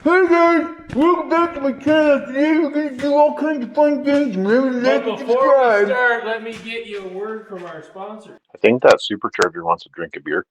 Hey guys, welcome back to my channel. Today we're going to do all kinds of fun things. Remember to like and Before subscribe. we start, let me get you a word from our sponsor. I think that supercharger wants to drink a beer.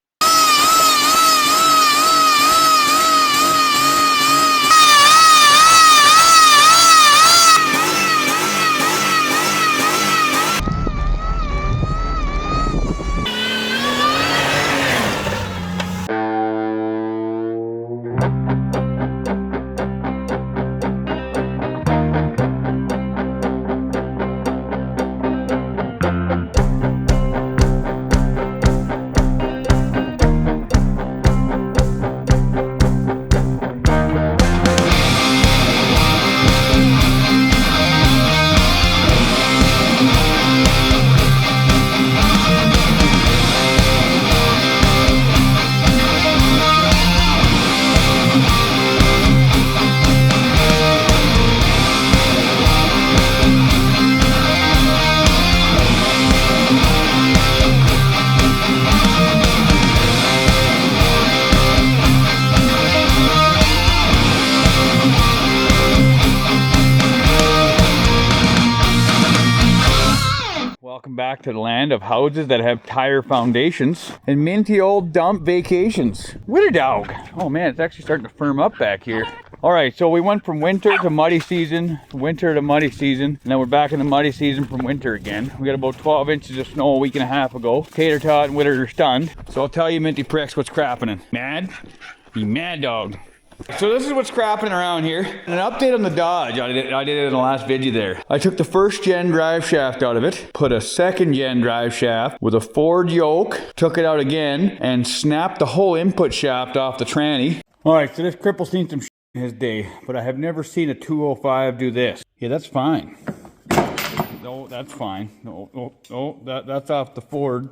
Welcome back to the land of houses that have tire foundations and minty old dump vacations. Winter dog. Oh man, it's actually starting to firm up back here. All right, so we went from winter to muddy season, winter to muddy season, and then we're back in the muddy season from winter again. We got about 12 inches of snow a week and a half ago. Tater tot and Witter are stunned. So I'll tell you, minty pricks, what's crapping. Mad? You mad dog. So this is what's crapping around here. An update on the Dodge. I did it in the last video there. I took the first gen drive shaft out of it, put a second gen drive shaft with a Ford yoke, took it out again, and snapped the whole input shaft off the tranny. Alright, so this cripple's seen some shit in his day, but I have never seen a 205 do this. Yeah, that's fine. No, that's fine. No, that's off the Ford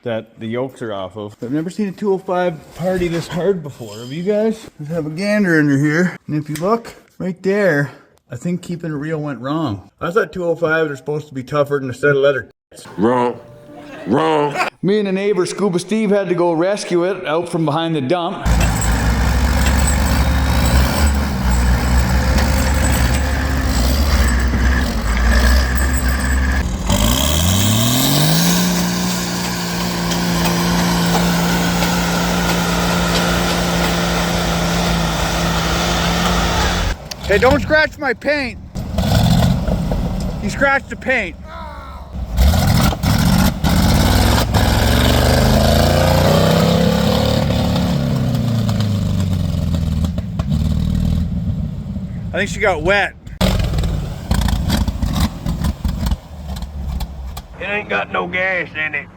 that the yokes are off of. I've never seen a 205 party this hard before. Have you guys? Let's have a gander under here. And if you look right there, I think keeping it real went wrong. I thought 205s are supposed to be tougher than a set of leather. Wrong. Wrong. Me and the neighbor, Scuba Steve, had to go rescue it out from behind the dump. Hey, don't scratch my paint. You scratched the paint. I think she got wet. It ain't got no gas in it.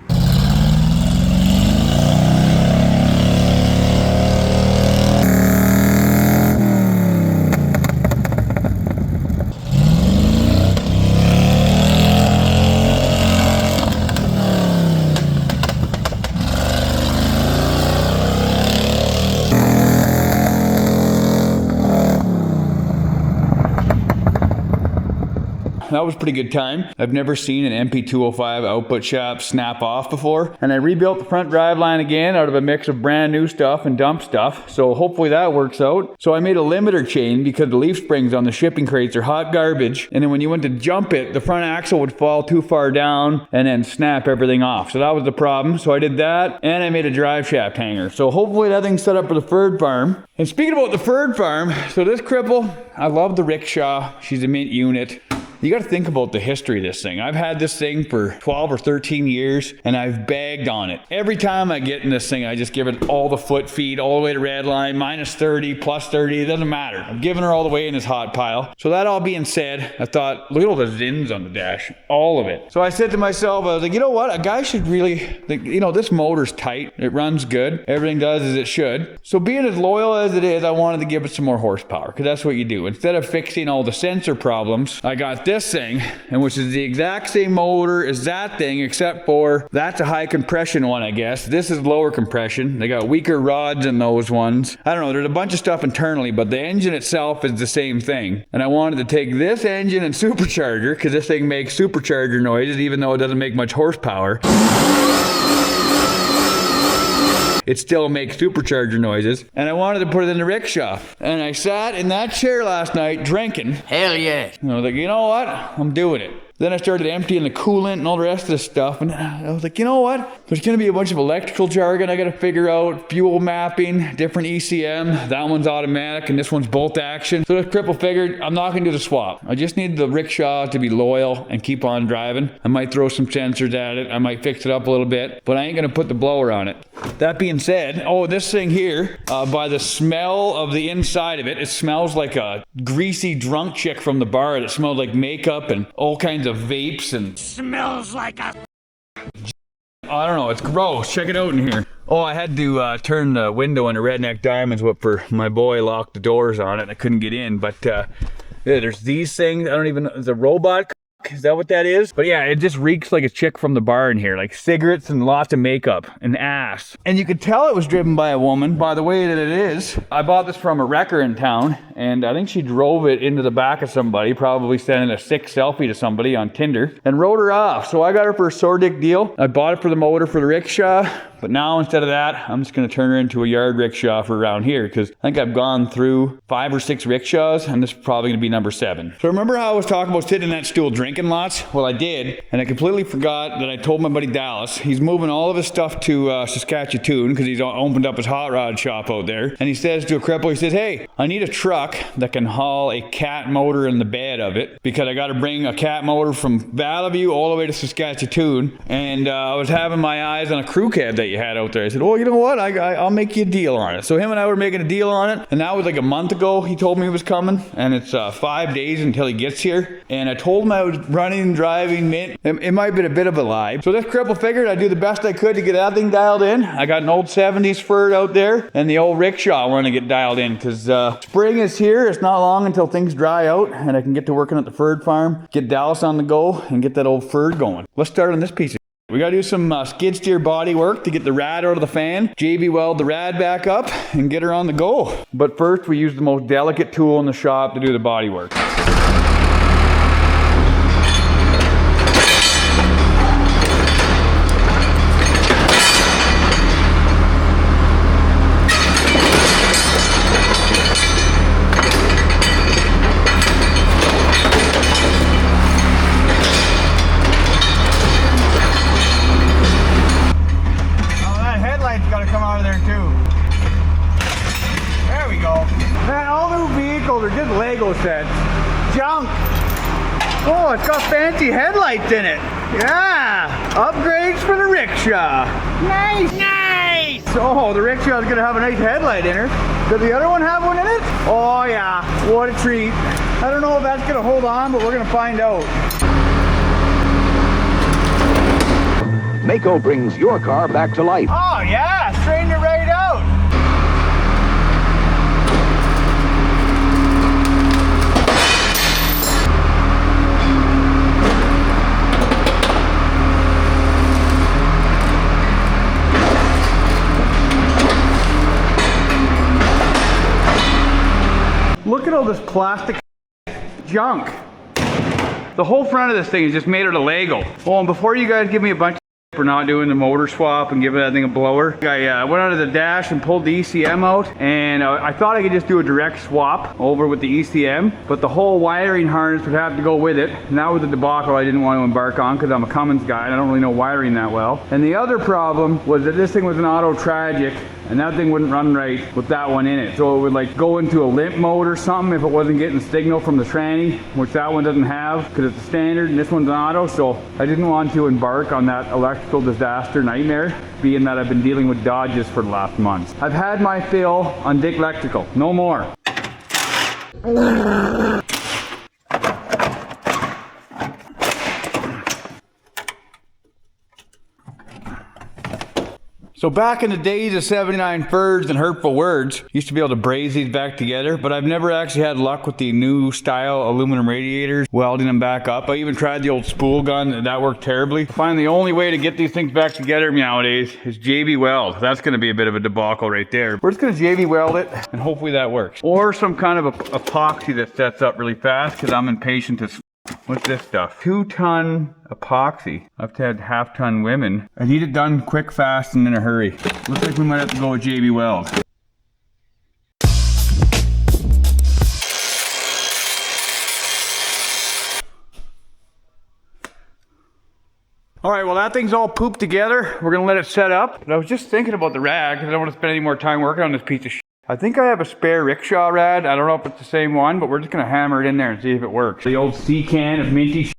That was a pretty good time. I've never seen an MP205 output shaft snap off before. And I rebuilt the front driveline again out of a mix of brand new stuff and dump stuff. So hopefully that works out. So I made a limiter chain because the leaf springs on the shipping crates are hot garbage. And then when you went to jump it, the front axle would fall too far down and then snap everything off. So that was the problem. So I did that and I made a drive shaft hanger. So hopefully that thing's set up for the Ferd farm. And speaking about the Ferd farm, so this cripple, I love the Rickshaw. She's a mint unit. You got to think about the history of this thing. I've had this thing for 12 or 13 years and I've bagged on it. Every time I get in this thing, I just give it all the foot feed, all the way to red line, minus 30, plus 30, it doesn't matter. I'm giving her all the way in this hot pile. So that all being said, I thought, look at all the zins on the dash, all of it. So I said to myself, I was like, you know what? A guy should really, you know, this motor's tight. It runs good. Everything does as it should. So being as loyal as it is, I wanted to give it some more horsepower because that's what you do. Instead of fixing all the sensor problems, I got this thing, and which is the exact same motor as that thing, except for that's a high compression one, I guess. This is lower compression. They got weaker rods in those ones. I don't know, there's a bunch of stuff internally, but the engine itself is the same thing. And I wanted to take this engine and supercharger, because this thing makes supercharger noises, even though it doesn't make much horsepower. it still makes supercharger noises. And I wanted to put it in the rickshaw. And I sat in that chair last night drinking. Hell yeah. And I was like, you know what? I'm doing it. Then I started emptying the coolant and all the rest of the stuff. And I was like, you know what? There's going to be a bunch of electrical jargon I got to figure out. Fuel mapping, different ECM. That one's automatic and this one's bolt action. So the cripple figured I'm not going to do the swap. I just need the rickshaw to be loyal and keep on driving. I might throw some sensors at it. I might fix it up a little bit. But I ain't going to put the blower on it. That being said, oh, this thing here, by the smell of the inside of it, it smells like a greasy drunk chick from the bar that smelled like makeup and all kinds of vapes and Smells like a... I don't know, it's gross. Check it out in here. Oh, I had to turn the window in a Redneck Diamonds whip for my boy locked the doors on it and I couldn't get in. But yeah, there's these things. I don't even know. It's a robot. Is that what that is? But yeah, it just reeks like a chick from the bar in here. Like cigarettes and lots of makeup and ass. And you could tell it was driven by a woman by the way that it is. I bought this from a wrecker in town and I think she drove it into the back of somebody, probably sending a sick selfie to somebody on Tinder and rode her off. So I got her for a sore dick deal. I bought it for the motor for the rickshaw. But now instead of that, I'm just going to turn her into a yard rickshaw for around here because I think I've gone through 5 or 6 rickshaws and this is probably going to be number 7. So remember how I was talking about sitting in that stool drinking lots? Well, I did, and I completely forgot that I told my buddy Dallas. He's moving all of his stuff to Saskatchewan because he's opened up his hot rod shop out there. And he says to a cripple, he says, hey, I need a truck that can haul a cat motor in the bed of it because I got to bring a cat motor from Valleyview all the way to Saskatchewan. And I was having my eyes on a crew cab that you had out there. I said, oh, you know what? I'll make you a deal on it. So him and I were making a deal on it. And that was like a month ago. He told me he was coming. And it's 5 days until he gets here. And I told him I was running, driving, it might have been a bit of a lie. So this cripple figured I'd do the best I could to get that thing dialed in. I got an old 70s Ford out there. And the old rickshaw want to get dialed in. Because spring is here. It's not long until things dry out. And I can get to working at the Ford farm. Get Dallas on the go. And get that old Ford going. Let's start on this piece of we gotta do some skid steer body work to get the rad out of the fan, JB weld the rad back up, and get her on the go. But first, we use the most delicate tool in the shop to do the body work. Sets. Junk. Oh, it's got fancy headlights in it. Yeah. Upgrades for the rickshaw. Nice. Nice. Oh, the rickshaw's gonna have a nice headlight in her. Does the other one have one in it? Oh yeah. What a treat. I don't know if that's gonna hold on, but we're gonna find out. Mako brings your car back to life. Oh yeah, straighten it right out. Look at all this plastic junk. The whole front of this thing is just made out of Lego. Oh, and before you guys give me a bunch of for not doing the motor swap and giving that thing a blower, I went under the dash and pulled the ECM out, and I thought I could just do a direct swap over with the ECM, but the whole wiring harness would have to go with it, and that was a debacle I didn't want to embark on because I'm a Cummins guy and I don't really know wiring that well. And the other problem was that this thing was an auto tragic, and that thing wouldn't run right with that one in it. So it would like go into a limp mode or something if it wasn't getting signal from the tranny, which that one doesn't have because it's a standard and this one's an auto. So I didn't want to embark on that electrical disaster nightmare, being that I've been dealing with Dodges for the last month. I've had my fill on Dick Electrical, no more. So back in the days of 79 Fords and hurtful words, used to be able to braze these back together, but I've never actually had luck with the new style aluminum radiators, welding them back up. I even tried the old spool gun, and that worked terribly. I find the only way to get these things back together nowadays is JB weld. That's gonna be a bit of a debacle right there. We're just gonna JB weld it, and hopefully that works. Or some kind of epoxy that sets up really fast, because I'm impatient as What's this stuff? 2-ton epoxy. I've had half-ton women. I need it done quick, fast, and in a hurry. Looks like we might have to go with JB Weld. All right, well that thing's all pooped together. We're gonna let it set up. But I was just thinking about the rad because I don't want to spend any more time working on this piece of shit. I think I have a spare Rickshaw rad. I don't know if it's the same one, but we're just gonna hammer it in there and see if it works. The old C can of minty shit.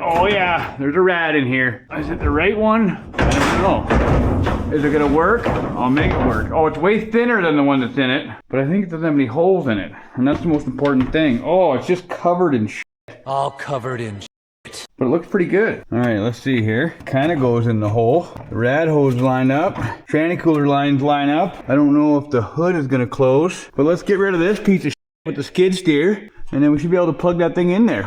Oh yeah, there's a rad in here. Is it the right one? I don't know. Is it gonna work? I'll make it work. Oh, it's way thinner than the one that's in it, but I think it doesn't have any holes in it. And that's the most important thing. Oh, it's just covered in shit. All covered in shit. But it looks pretty good. All right, let's see here. Kind of goes in the hole. The rad hose line up. Tranny cooler lines line up. I don't know if the hood is gonna close, but let's get rid of this piece of shit with the skid steer, and then we should be able to plug that thing in there.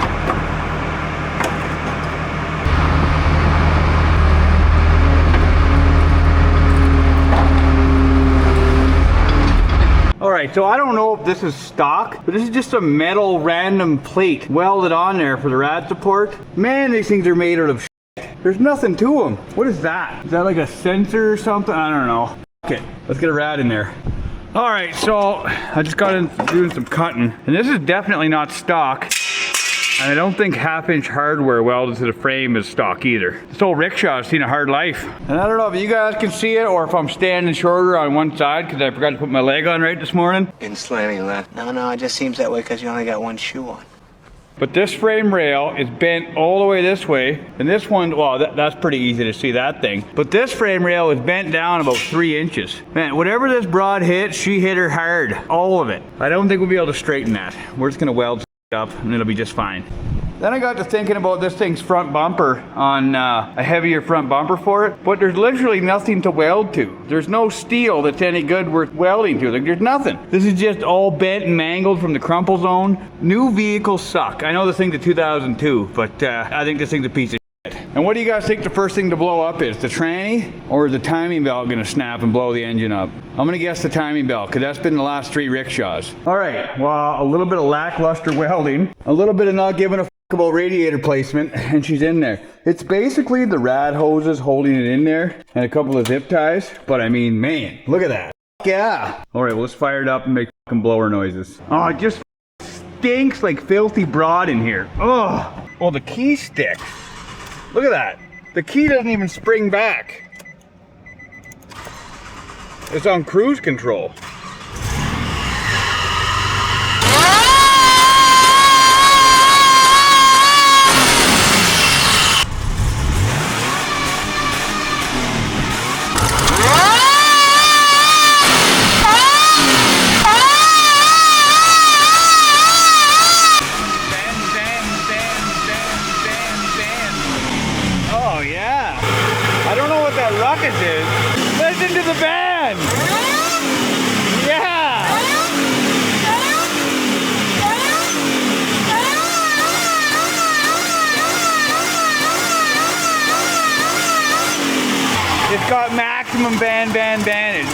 Alright, so I don't know if this is stock, but this is just a metal random plate welded on there for the rad support. Man, these things are made out of shit. There's nothing to them. What is that? Is that like a sensor or something? I don't know. Okay, let's get a rad in there. Alright, so I just got in doing some cutting, and this is definitely not stock. And I don't think 1/2-inch hardware welded to the frame is stock either. This old Rickshaw has seen a hard life. And I don't know if you guys can see it or if I'm standing shorter on one side because I forgot to put my leg on right this morning. In slanting left. No, it just seems that way because you only got one shoe on. But this frame rail is bent all the way this way, and this one, well, that's pretty easy to see that thing. But this frame rail is bent down about 3 inches. Man, whatever this broad hit, she hit her hard. All of it. I don't think we'll be able to straighten that. We're just gonna weld up and it'll be just fine. Then I got to thinking about this thing's front bumper on a heavier front bumper for it, but there's literally nothing to weld to. There's no steel that's any good worth welding to. Like, there's nothing. This is just all bent and mangled from the crumple zone. New vehicles suck. I know this thing's a 2002, but I think this thing's a piece of shit. And what do you guys think the first thing to blow up is? The tranny or is the timing belt gonna snap and blow the engine up? I'm gonna guess the timing belt because that's been the last 3 Rickshaws. All right, well, a little bit of lackluster welding, a little bit of not giving a about radiator placement, and she's in there. It's basically the rad hoses holding it in there and a couple of zip ties, but I mean, man, look at that. Yeah. All right, well, let's fire it up and make fucking blower noises. Oh, it just stinks like filthy broad in here. Oh, well, the key stick. Look at that. The key doesn't even spring back. It's on cruise control. Listen to the band! Yeah! It's got maximum bandage.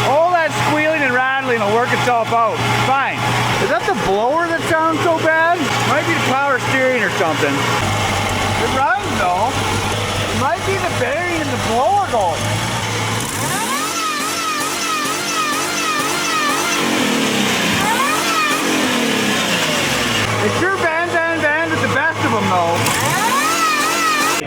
All that squealing and rattling will work itself out. Fine. Is that the blower that sounds so bad? Might be the power steering or something. It runs though. It might be the bearing in the blower going. It's sure band with the best of them though.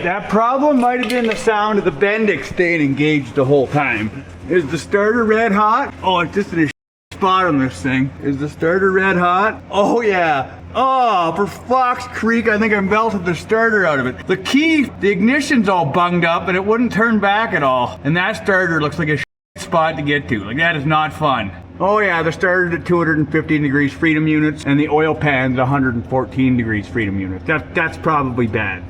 That problem might have been the sound of the Bendix staying engaged the whole time. Is the starter red hot? Oh, it's just in a spot on this thing. Is the starter red hot? Oh yeah. Oh, for Fox Creek, I think I melted the starter out of it. The key, the ignition's all bunged up and it wouldn't turn back at all. And that starter looks like a spot to get to. Like, that is not fun. Oh yeah, the starter's at 215 degrees freedom units and the oil pan's 114 degrees freedom units. That's probably bad.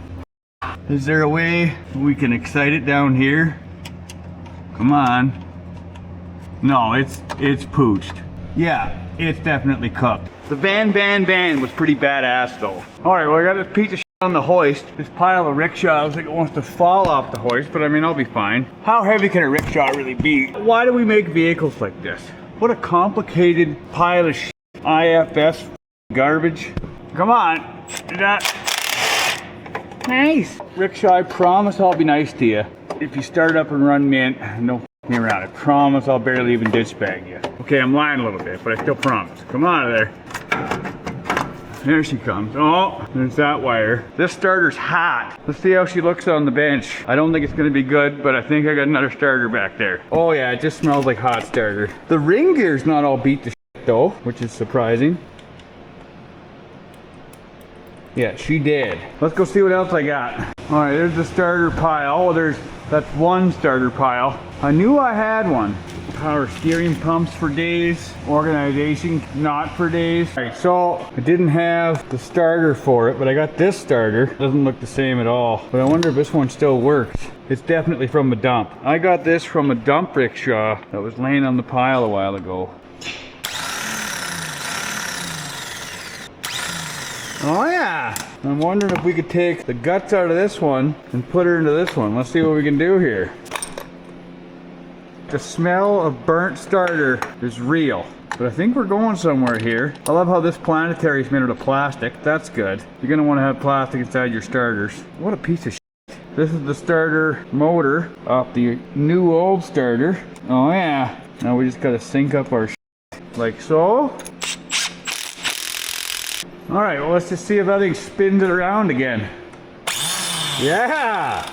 Is there a way we can excite it down here? Come on. No, it's pooched. Yeah, it's definitely cooked. The van was pretty badass though. Alright, well I got this piece of shit on the hoist. This pile of rickshaw looks like it wants to fall off the hoist, but I mean, I'll be fine. How heavy can a rickshaw really be? Why do we make vehicles like this? What a complicated pile of shit. IFS garbage. Come on. Nice. Rickshaw, I promise I'll be nice to you. If you start up and run mint, no f***ing around. I promise I'll barely even ditch bag you. Okay, I'm lying a little bit, but I still promise. Come on out of there. There she comes. Oh, there's that wire. This starter's hot. Let's see how she looks on the bench. I don't think it's gonna be good, but I think I got another starter back there. Oh yeah, it just smells like hot starter. The ring gear's not all beat to shit though, which is surprising. Yeah, she did. Let's go see what else I got. All right, there's the starter pile. Oh, that's one starter pile. I knew I had one. Power steering pumps for days. Organization not for days. All right, so I didn't have the starter for it, but I got this starter. Doesn't look the same at all. But I wonder if this one still works. It's definitely from a dump. I got this from a dump rickshaw that was laying on the pile a while ago. Oh yeah! I'm wondering if we could take the guts out of this one and put her into this one. Let's see what we can do here. The smell of burnt starter is real, but I think we're going somewhere here. I love how this planetary is made out of plastic. That's good. You're gonna want to have plastic inside your starters. What a piece of shit. This is the starter motor off the new old starter. Oh yeah. Now we just gotta sync up our shit like so. All right, well, let's just see if that thing spins it around again. Yeah!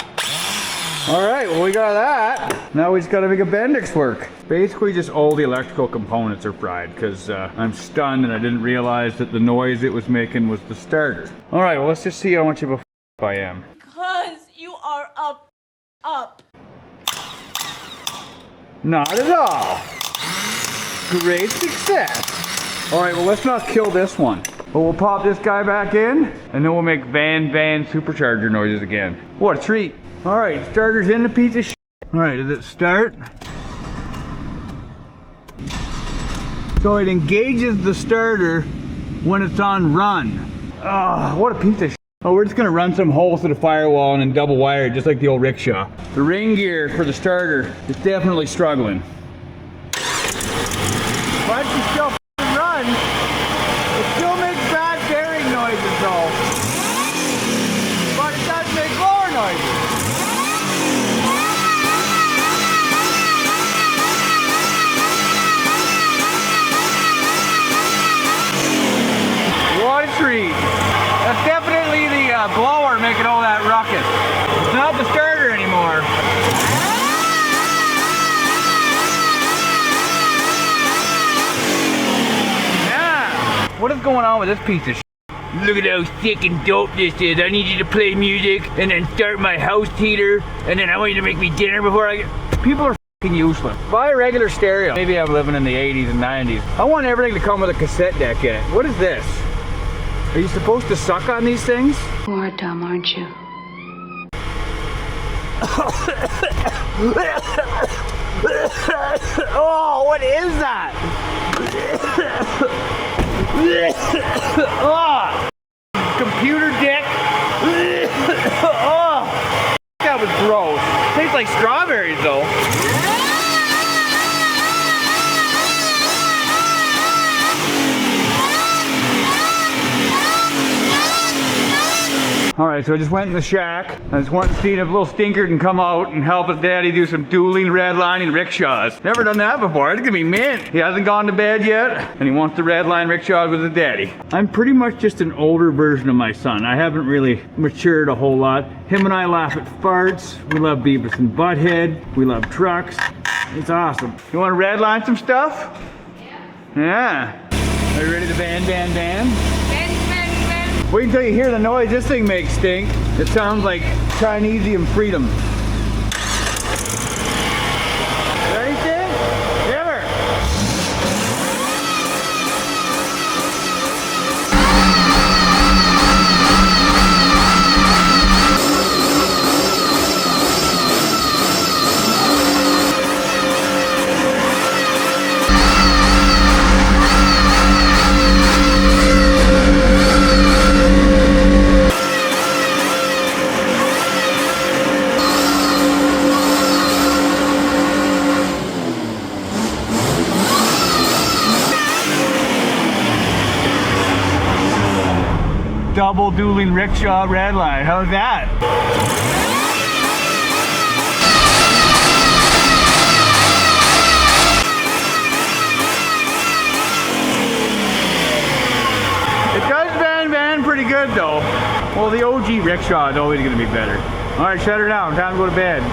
All right, well, we got that. Now we just gotta make a Bendix work. Basically, just all the electrical components are fried because I'm stunned and I didn't realize that the noise it was making was the starter. All right, well, let's just see how much of a I am. Because you are up. Not at all. Great success. All right, well, let's not kill this one. But we'll pop this guy back in, and then we'll make van supercharger noises again. What a treat. All right, starter's in the piece of shit. All right, does it start? So it engages the starter when it's on run. Oh, what a piece of shit. Oh, we're just gonna run some holes through the firewall and then double wire it, just like the old rickshaw. The ring gear for the starter is definitely struggling. But she still run. It still makes bad bearing noises though. But it does make lower noises. What a treat. That's definitely the blower making all that ruckus. It's not the starter anymore. Yeah. What is going on with this piece of shit? Look at how thick and dope this is. I need you to play music and then start my house heater and then I want you to make me dinner before I get... People are f***ing useless. Buy a regular stereo. Maybe I'm living in the 80s and 90s. I want everything to come with a cassette deck in it. What is this? Are you supposed to suck on these things? You are dumb, aren't you? Oh, what is that? Oh, computer dick. Oh, that was gross. Tastes like strawberries though. Alright, so I just went in the shack. I just wanted to see if a little stinker can come out and help his daddy do some dueling, redlining rickshaws. Never done that before. It's gonna be mint. He hasn't gone to bed yet, and he wants to redline rickshaws with his daddy. I'm pretty much just an older version of my son. I haven't really matured a whole lot. Him and I laugh at farts. We love Beavis and Butthead. We love trucks. It's awesome. You want to redline some stuff? Yeah. Are you ready to van? Wait until you hear the noise this thing makes, Stink. It sounds like Chinesium freedom. Ready, Stink? Never. double dueling rickshaw red line. How's that? It does van pretty good though. Well, the OG rickshaw is always going to be better. All right, shut her down. Time to go to bed.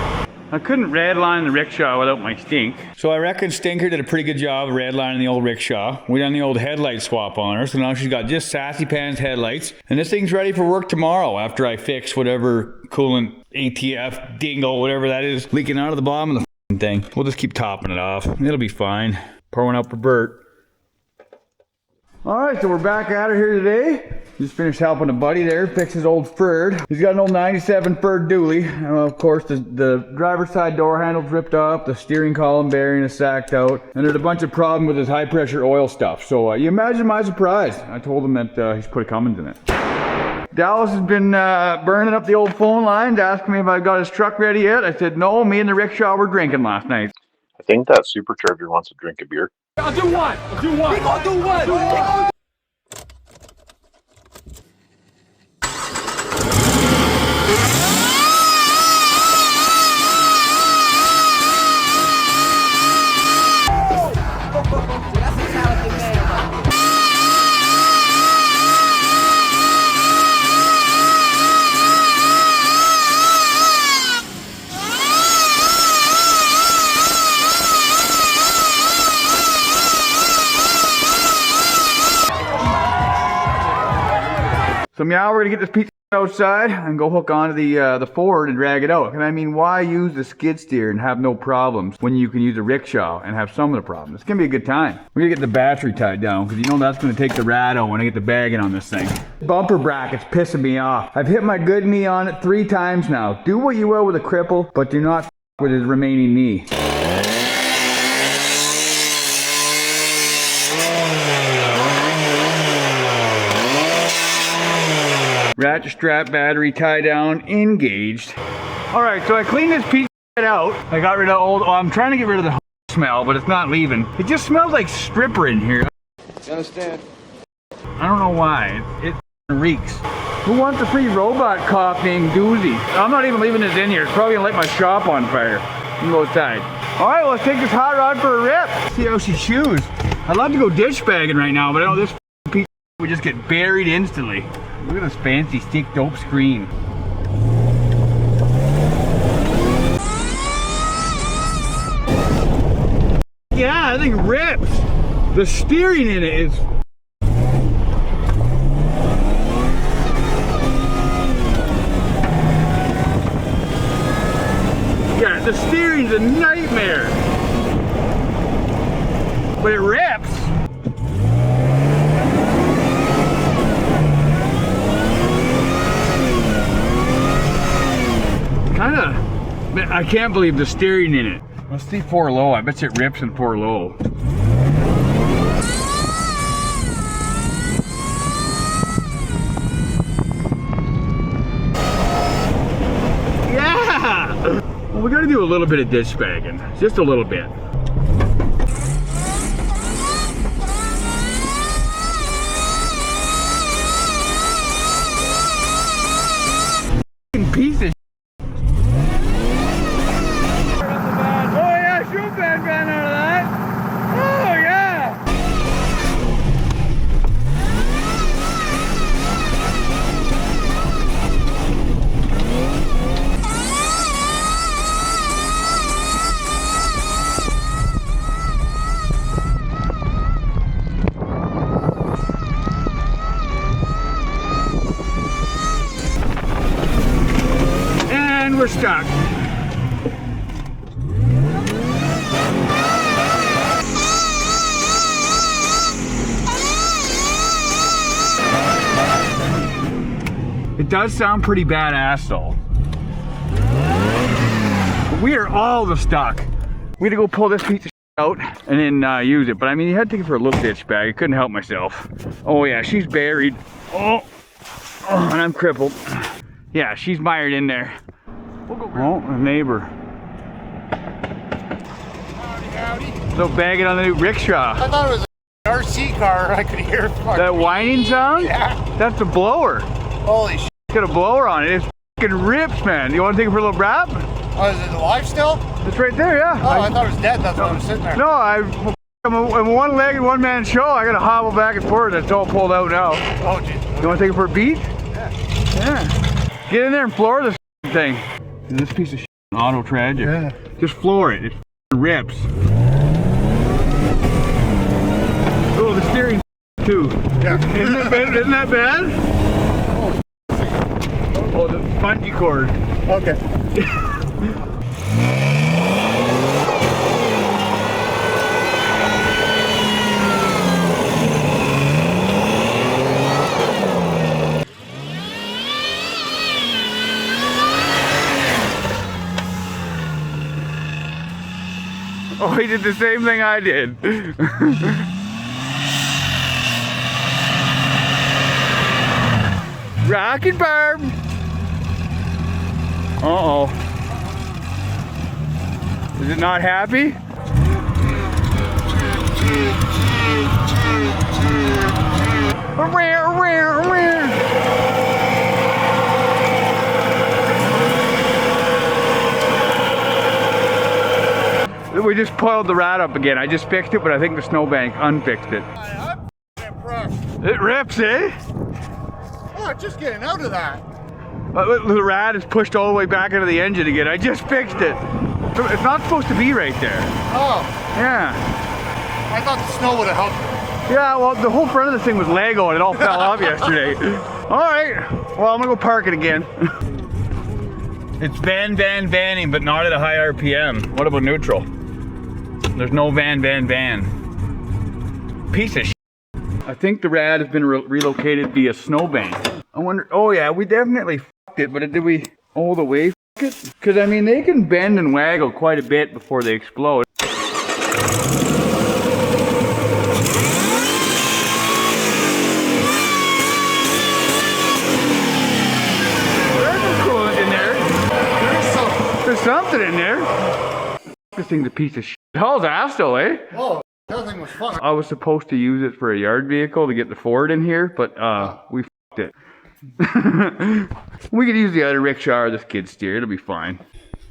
I couldn't redline the rickshaw without my stink. So I reckon Stinker did a pretty good job of redlining the old rickshaw. We done the old headlight swap on her, so now she's got just sassy pants headlights. And this thing's ready for work tomorrow after I fix whatever coolant ATF dingle, whatever that is, leaking out of the bottom of the thing. We'll just keep topping it off. It'll be fine. Pour one out for Bert. All right, so we're back at it here today. Just finished helping a buddy there fix his old Ford. He's got an old 97 Ford dually. Of course, the driver's side door handle's ripped off, the steering column bearing is sacked out, and there's a bunch of problems with his high pressure oil stuff. So you imagine my surprise. I told him that he's put a Cummins in it. Dallas has been burning up the old phone lines, asking me if I got his truck ready yet. I said no, me and the rickshaw were drinking last night. I think that supercharger wants to drink a beer. I'll do one. I'll do one. I'll do one. So meow, we're gonna get this piece outside and go hook onto the Ford and drag it out. And I mean, why use the skid steer and have no problems when you can use a rickshaw and have some of the problems? It's gonna be a good time. We're gonna get the battery tied down because you know that's gonna take the rado when I get the bagging on this thing. Bumper bracket's pissing me off. I've hit my good knee on it 3 times now. Do what you will with a cripple, but do not with his remaining knee. Ratchet strap, battery tie down, engaged. All right, so I cleaned this piece out. I got rid of I'm trying to get rid of the smell, but it's not leaving. It just smells like stripper in here. You understand? I don't know why. It reeks. Who wants a free robot cop named Doozy? I'm not even leaving this in here. It's probably gonna light my shop on fire. You can go outside. All right, well, let's take this hot rod for a rip. See how she chews. I'd love to go ditch bagging right now, but I know this piece would just get buried instantly. Look at this fancy stick dope screen. Yeah, that thing rips. The steering in it is... Yeah, the steering's a nightmare. But it rips. I can't believe the steering in it. Let's see 4 low. I bet you it rips in 4 low. Yeah! Well, we gotta do a little bit of ditch bagging. Just a little bit. Piece of we're stuck. It does sound pretty badass though. But we are all stuck. We had to go pull this piece of out and then use it. But I mean, you had to take it for a little ditch bag. I couldn't help myself. Oh yeah, she's buried. Oh, and I'm crippled. Yeah, she's mired in there. Oh, a neighbor. Howdy, howdy. So bagging on the new rickshaw. I thought it was an RC car. I could hear it. That whining sound? Yeah. That's a blower. Holy shit. It's got a blower on it. It's fucking rips, man. You want to take it for a little brab? Oh, is it alive still? It's right there, yeah. Oh, I thought it was dead. That's why I was sitting there. No, I'm a one-legged, one-man show. I gotta hobble back and forth. It's all pulled out now. Oh, jeez. You want to take it for a beat? Yeah. Yeah. Get in there and floor this thing. And this piece of shit, auto tragic. Yeah. Just floor it. It rips. Oh, the steering too. Yeah. Isn't that bad? Oh, the bungee cord. Okay. Oh, he did the same thing I did. Rocket barb. Uh-oh. Is it not happy? We just coiled the rad up again. I just fixed it, but I think the snowbank unfixed it. I'm impressed. It rips, eh? Oh, just getting out of that. The rad is pushed all the way back into the engine again. I just fixed it. It's not supposed to be right there. Oh. Yeah. I thought the snow would have helped. Yeah, well, the whole front of this thing was Lego and it all fell off yesterday. All right. Well, I'm gonna go park it again. It's vanning, but not at a high RPM. What about neutral? There's no van. Piece of shit. I think the rad has been relocated via snowbank. I wonder, oh yeah, we definitely f***ed it, but did we all the way f*** it? Because I mean, they can bend and waggle quite a bit before they explode. There's some coolant in there. There's something in there. This thing's a piece of shit. Hell's ass though, eh? Oh, that thing was fun. I was supposed to use it for a yard vehicle to get the Ford in here, but we f***ed it. We could use the other rickshaw or the skid steer, it'll be fine.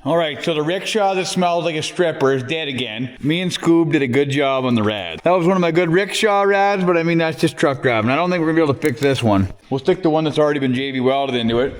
Alright, so the rickshaw that smells like a stripper is dead again. Me and Scoob did a good job on the rad. That was one of my good rickshaw rads, but I mean that's just truck driving. I don't think we're gonna be able to fix this one. We'll stick to one that's already been JV welded into it.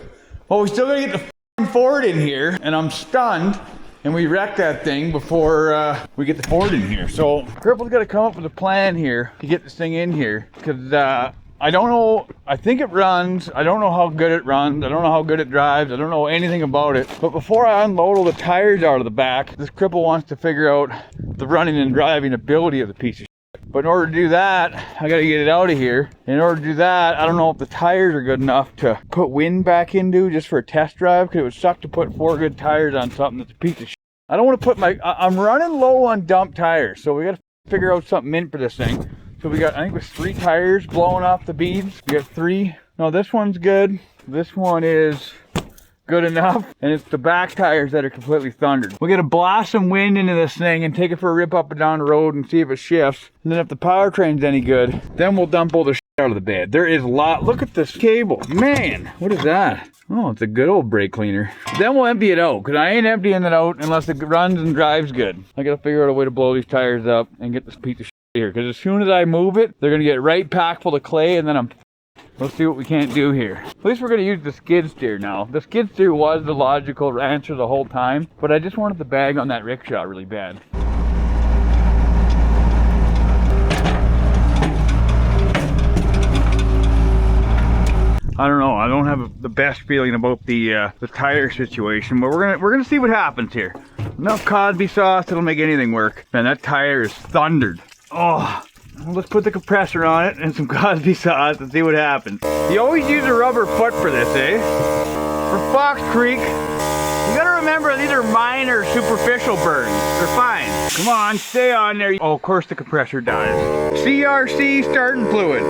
Well, we still gotta get the f***ing Ford in here, and I'm stunned. And we wrecked that thing before we get the Ford in here. So Cripple's got to come up with a plan here to get this thing in here. Because I don't know, I think it runs. I don't know how good it runs. I don't know how good it drives. I don't know anything about it. But before I unload all the tires out of the back, this Cripple wants to figure out the running and driving ability of the piece of shit. But in order to do that, I got to get it out of here. In order to do that, I don't know if the tires are good enough to put wind back into just for a test drive. Because it would suck to put 4 good tires on something that's a piece of shit. I don't want to put I'm running low on dump tires, so we got to figure out something in for this thing. So we got, I think it was 3 tires blowing off the beads. We got 3. No, this one's good. This one is good enough. And it's the back tires that are completely thundered. We got to blast some wind into this thing and take it for a rip up and down the road and see if it shifts. And then if the powertrain's any good, then we'll dump all the shit out of the bed. There is a lot. Look at this cable. Man, what is that? Oh, it's a good old brake cleaner. Then we'll empty it out, because I ain't emptying it out unless it runs and drives good. I gotta figure out a way to blow these tires up and get this piece of shit here, because as soon as I move it, they're gonna get right packed full of clay, and then let's see what we can't do here. At least we're gonna use the skid steer now. The skid steer was the logical answer the whole time, but I just wanted the bag on that rickshaw really bad. I don't know. I don't have the best feeling about the tire situation, but we're gonna see what happens here. Enough Cosby sauce, it'll make anything work. Man, that tire is thundered. Oh, let's put the compressor on it and some Cosby sauce and see what happens. You always use a rubber foot for this, eh? For Fox Creek, you gotta remember these are minor superficial burns. They're fine. Come on, stay on there. Oh, of course the compressor dies. CRC starting fluid.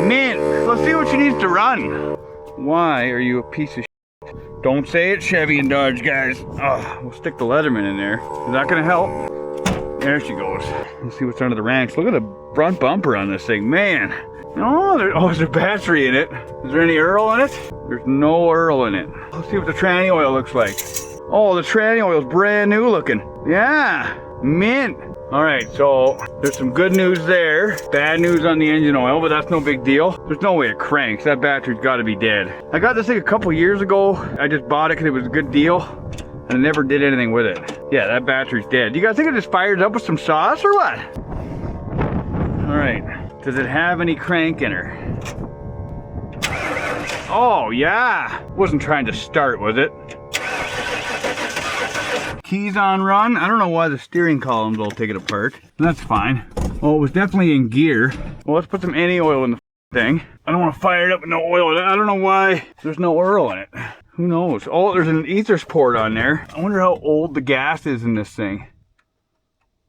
Mint. Let's see what she needs to run. Why are you a piece of shit? Don't say it, Chevy and Dodge guys. Oh, we'll stick the Leatherman in there. Is that gonna help? There she goes. Let's see what's under the ranks. Look at the front bumper on this thing. Man, Oh, there's a battery in it. Is there any Earl in it? There's no Earl in it. Let's see what the tranny oil looks like. Oh, the tranny oil is brand new looking. Yeah, mint. All right, so there's some good news there. Bad news on the engine oil, but that's no big deal. There's no way it cranks. That battery's got to be dead. I got this thing a couple years ago. I just bought it because it was a good deal, and I never did anything with it. Yeah, that battery's dead. You guys think it just fired up with some sauce or what? All right, does it have any crank in her? Oh yeah, wasn't trying to start, was it? Keys on run. I don't know why the steering columns all take it apart. That's fine. Oh, it was definitely in gear. Well, let's put some any oil in the thing. I don't want to fire it up with no oil in it. I don't know why there's no oil in it. Who knows? Oh, there's an ethers port on there. I wonder how old the gas is in this thing.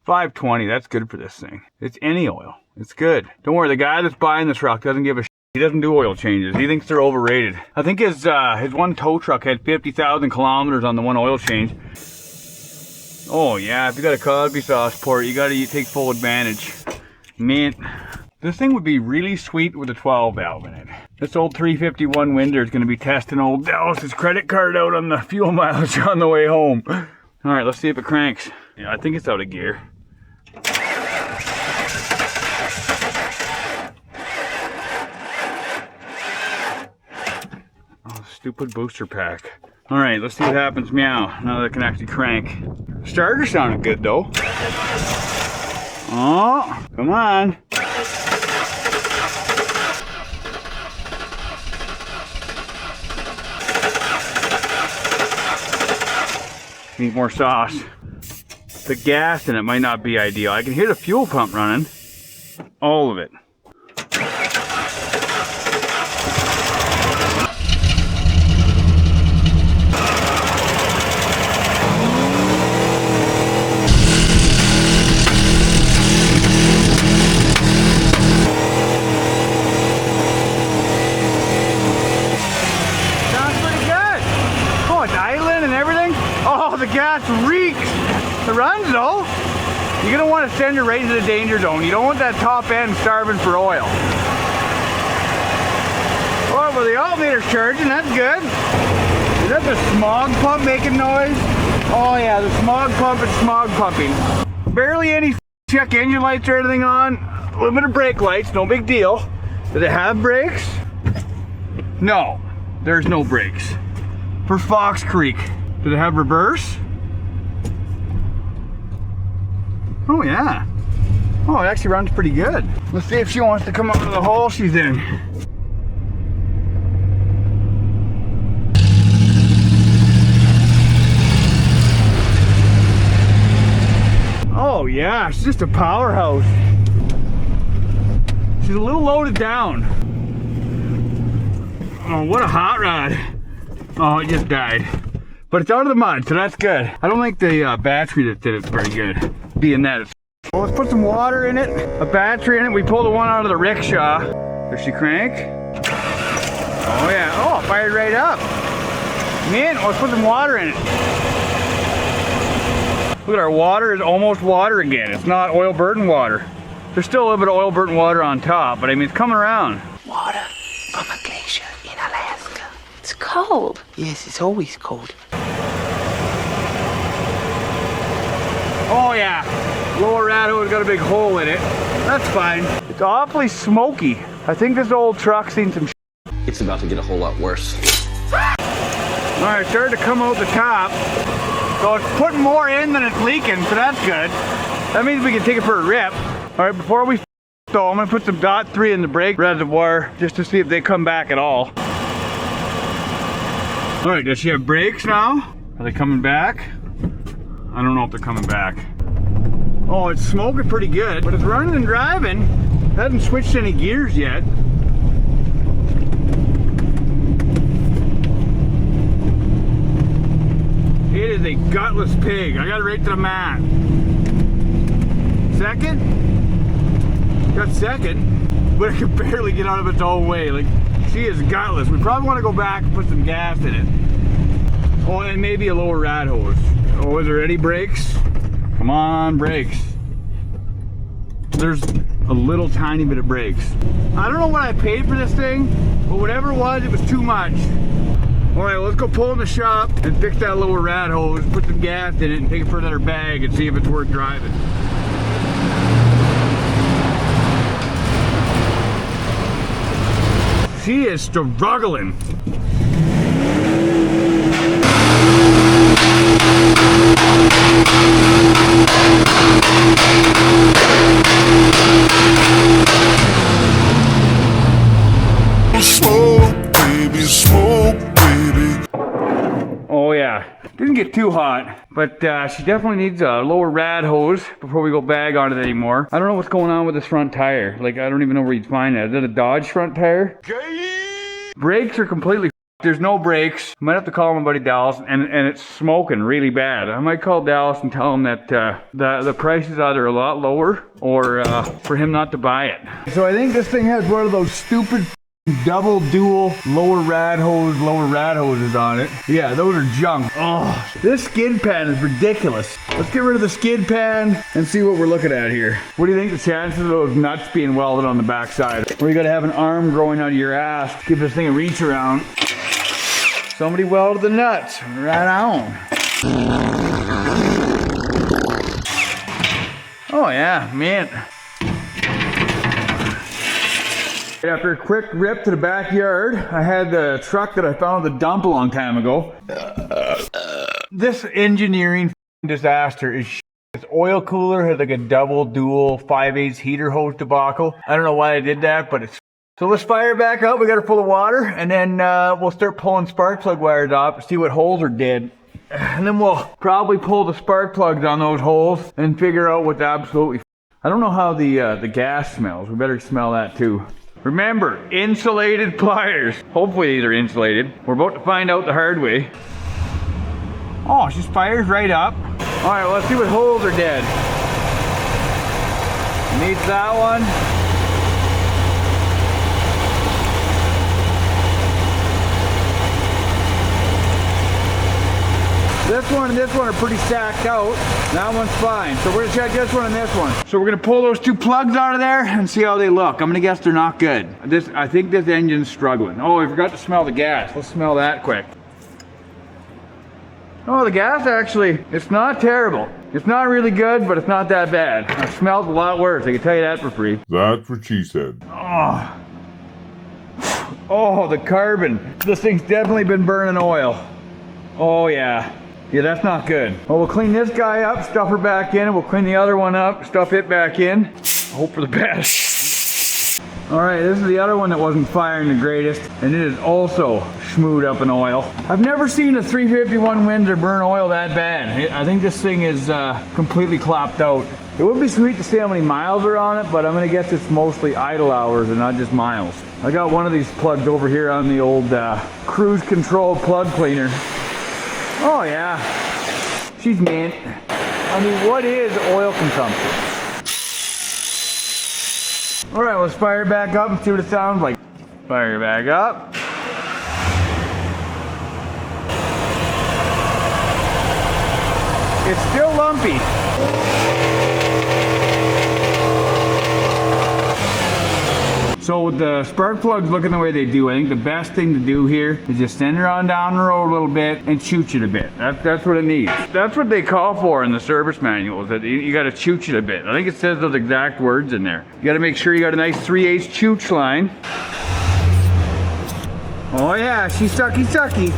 520, that's good for this thing. It's any oil. It's good. Don't worry, the guy that's buying this truck doesn't give a shit. He doesn't do oil changes. He thinks they're overrated. I think his one tow truck had 50,000 kilometers on the one oil change. Oh yeah, if you got a Cosby sauce port, you gotta take full advantage. Mint. This thing would be really sweet with a 12 valve in it. This old 351 Winder is gonna be testing old Dallas's credit card out on the fuel mileage on the way home. All right, let's see if it cranks. Yeah, I think it's out of gear. Oh, stupid booster pack. All right, let's see what happens. Meow. Now that I can actually crank. Starter sounded good though. Oh, come on. Need more sauce. The gas in it might not be ideal. I can hear the fuel pump running. All of it. The gas reeks. It runs though. You're gonna want to send it right into the danger zone. You don't want that top end starving for oil. Oh, well, the alternator's charging. That's good. Is that the smog pump making noise? Oh yeah, the smog pump is smog pumping. Barely any check engine lights or anything on. A little bit of brake lights, no big deal. Does it have brakes? No, there's no brakes. For Fox Creek. Does it have reverse? Oh yeah. Oh, it actually runs pretty good. Let's see if she wants to come out of the hole she's in. Oh yeah, she's just a powerhouse. She's a little loaded down. Oh, what a hot rod. Oh, it just died. But it's out of the mud, so that's good. I don't think the battery that did it's very good. Being that it's... Well, let's put some water in it, a battery in it. We pulled the one out of the Rickshaw. Does she crank? Oh yeah, oh, it fired right up. Man, let's put some water in it. Look at our water is almost water again. It's not oil burden water. There's still a little bit of oil burden water on top, but I mean, it's coming around. Water from a glacier in Alaska. It's cold. Yes, it's always cold. Oh yeah, Lower Radiator's got a big hole in it. That's fine. It's awfully smoky. I think this old truck's seen some It's about to get a whole lot worse. All right, it started to come out the top. So it's putting more in than it's leaking, so that's good. That means we can take it for a rip. All right, before we so I'm gonna put some .3 in the brake reservoir just to see if they come back at all. All right, does she have brakes now? Are they coming back? I don't know if they're coming back. Oh, it's smoking pretty good, but it's running and driving. Hasn't switched any gears yet. It is a gutless pig. I got it right to the mat. Second? Got second, but it can barely get out of its own way. Like, she is gutless. We probably want to go back and put some gas in it. Oh, and maybe a lower rad hose. Oh, is there any brakes? Come on, brakes. There's a little tiny bit of brakes. I don't know what I paid for this thing, but whatever it was too much. All right, let's go pull in the shop and fix that little rat hose, put some gas in it and take it for another bag and see if it's worth driving. She is struggling. Smoke, baby, smoke, baby. Oh yeah, didn't get too hot, but she definitely needs a lower rad hose before we go bag on it anymore. I don't know what's going on with this front tire. Like, I don't even know where you'd find it. Is it a Dodge front tire? Brakes are completely there's no brakes. I might have to call my buddy Dallas, and it's smoking really bad. I might call Dallas and tell him that the price is either a lot lower or for him not to buy it. So I think this thing has one of those stupid double dual lower rad hoses on it. Yeah, those are junk. Oh, this skid pan is ridiculous. Let's get rid of the skid pan and see what we're looking at here. What do you think the chances of those nuts being welded on the backside? Where you gotta have an arm growing out of your ass to give this thing a reach around. Somebody welded the nuts right on. Oh yeah, man. After a quick rip to the backyard, I had the truck that I found at the dump a long time ago. This engineering disaster is shit. This oil cooler had like a double dual 5/8 heater hose debacle. I don't know why I did that, but it's... So let's fire it back up. We got her full of water, and then we'll start pulling spark plug wires off, see what holes are dead. And then we'll probably pull the spark plugs on those holes and figure out what's absolutely... I don't know how the gas smells. We better smell that too. Remember, insulated pliers. Hopefully these are insulated. We're about to find out the hard way. Oh, she just fires right up. All right, well, let's see what holes are dead. Needs that one. This one and this one are pretty stacked out. That one's fine. So we're gonna check this one and this one. So we're gonna pull those two plugs out of there and see how they look. I'm gonna guess they're not good. I think this engine's struggling. Oh, I forgot to smell the gas. Let's smell that quick. Oh, the gas actually, it's not terrible. It's not really good, but it's not that bad. I've smelled a lot worse, I can tell you that for free. That's what she said. Oh, oh, the carbon. This thing's definitely been burning oil. Oh yeah. Yeah, that's not good. Well, we'll clean this guy up, stuff her back in, and we'll clean the other one up, stuff it back in. Hope for the best. All right, this is the other one that wasn't firing the greatest, and it is also schmooed up in oil. I've never seen a 351 Windsor burn oil that bad. I think this thing is completely clapped out. It would be sweet to see how many miles are on it, but I'm gonna guess it's mostly idle hours and not just miles. I got one of these plugged over here on the old cruise control plug cleaner. Oh yeah, she's mint. I mean, what is oil consumption? All right, let's fire it back up and see what it sounds like. Fire it back up. It's still lumpy. So with the spark plugs looking the way they do, I think the best thing to do here is just send her on down the road a little bit and chooch it a bit. That's what it needs. That's what they call for in the service manuals, that you gotta chooch it a bit. I think it says those exact words in there. You gotta make sure you got a nice 3/8 chooch line. Oh yeah, she's sucky sucky.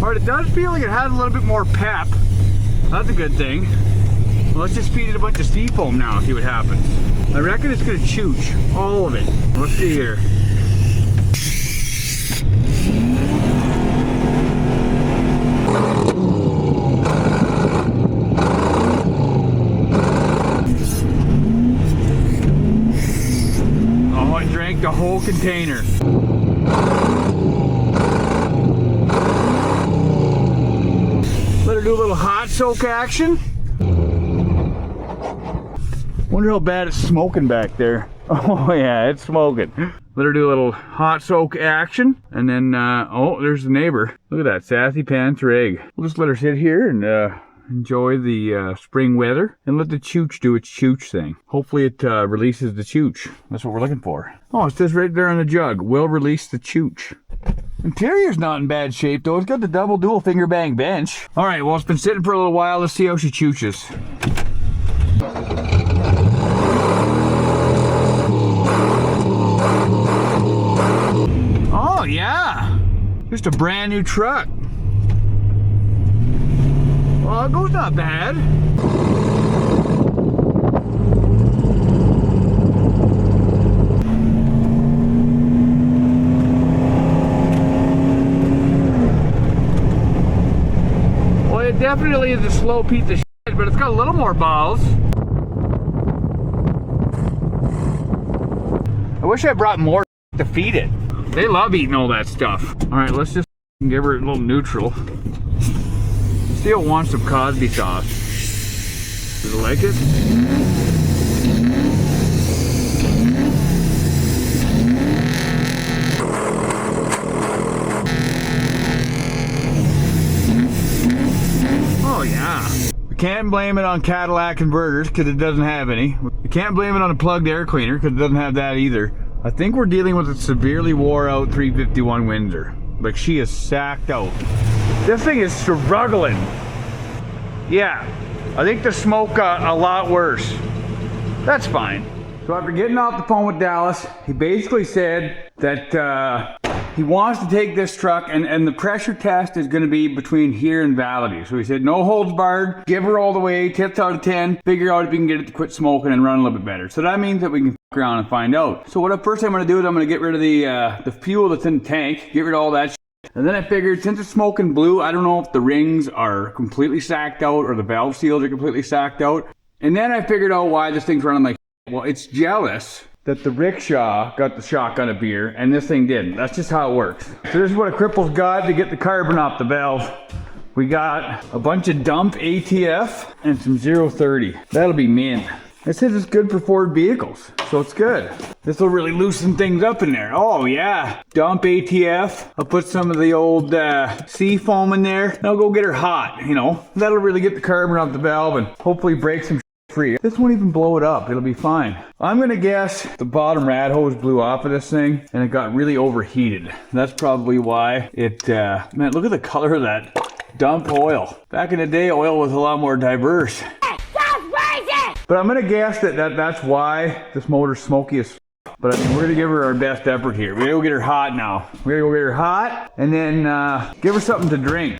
All right, it does feel like it has a little bit more pep. That's a good thing. Well, let's just feed it a bunch of seafoam now and see what happens. I reckon it's gonna chooch all of it. Let's see here. Oh, I drank the whole container. Let her do a little hot soak action. Wonder how bad it's smoking back there. Oh yeah, it's smoking. Let her do a little hot soak action, and then oh, there's the neighbor. Look at that sassy pants rig. We'll just let her sit here and enjoy the spring weather, and let the chooch do its chooch thing. Hopefully it releases the chooch. That's what we're looking for. Oh, it says right there on the jug, will release the chooch. Interior's not in bad shape though. It's got the double dual finger bang bench. All right, well, it's been sitting for a little while. Let's see how she chooches. Oh yeah, just a brand new truck. Well, it goes not bad. Well, it definitely is a slow piece of shit, but it's got a little more balls. I wish I brought more to feed it. They love eating all that stuff. All right, let's just give her a little neutral. See how it wants some Cosby sauce. Does it like it? Oh yeah. We can't blame it on Cadillac converters because it doesn't have any. We can't blame it on a plugged air cleaner because it doesn't have that either. I think we're dealing with a severely wore out 351 Windsor. Like, she is sacked out. This thing is struggling. Yeah, I think the smoke got a lot worse. That's fine. So after getting off the phone with Dallas, he basically said that he wants to take this truck and the pressure test is going to be between here and Validie. So he said no holds barred, give her all the way, tips out of 10, figure out if you can get it to quit smoking and run a little bit better. So that means that we can f around and find out. So what first I'm going to do is I'm going to get rid of the fuel that's in the tank, get rid of all that shit. And then I figured, since it's smoking blue, I don't know if the rings are completely sacked out or the valve seals are completely sacked out. And then I figured out why this thing's running like shit. Well, it's jealous that the Rickshaw got the shotgun of beer and this thing didn't. That's just how it works. So this is what a cripple's got to get the carbon off the valve. We got a bunch of dump ATF and some 030. That'll be mint. It says it's good for Ford vehicles, so it's good. This will really loosen things up in there. Oh yeah, dump ATF. I'll put some of the old sea foam in there. And I'll go get her hot, you know. That'll really get the carbon off the valve and hopefully break some free. This won't even blow it up, it'll be fine. I'm gonna guess the bottom rad hose blew off of this thing and it got really overheated. That's probably why it, man, look at the color of that dump oil. Back in the day, oil was a lot more diverse. But I'm gonna guess that's why this motor's smoky as f. But I mean, we're gonna give her our best effort here. We're gonna go get her hot now. We're gonna go get her hot and then give her something to drink.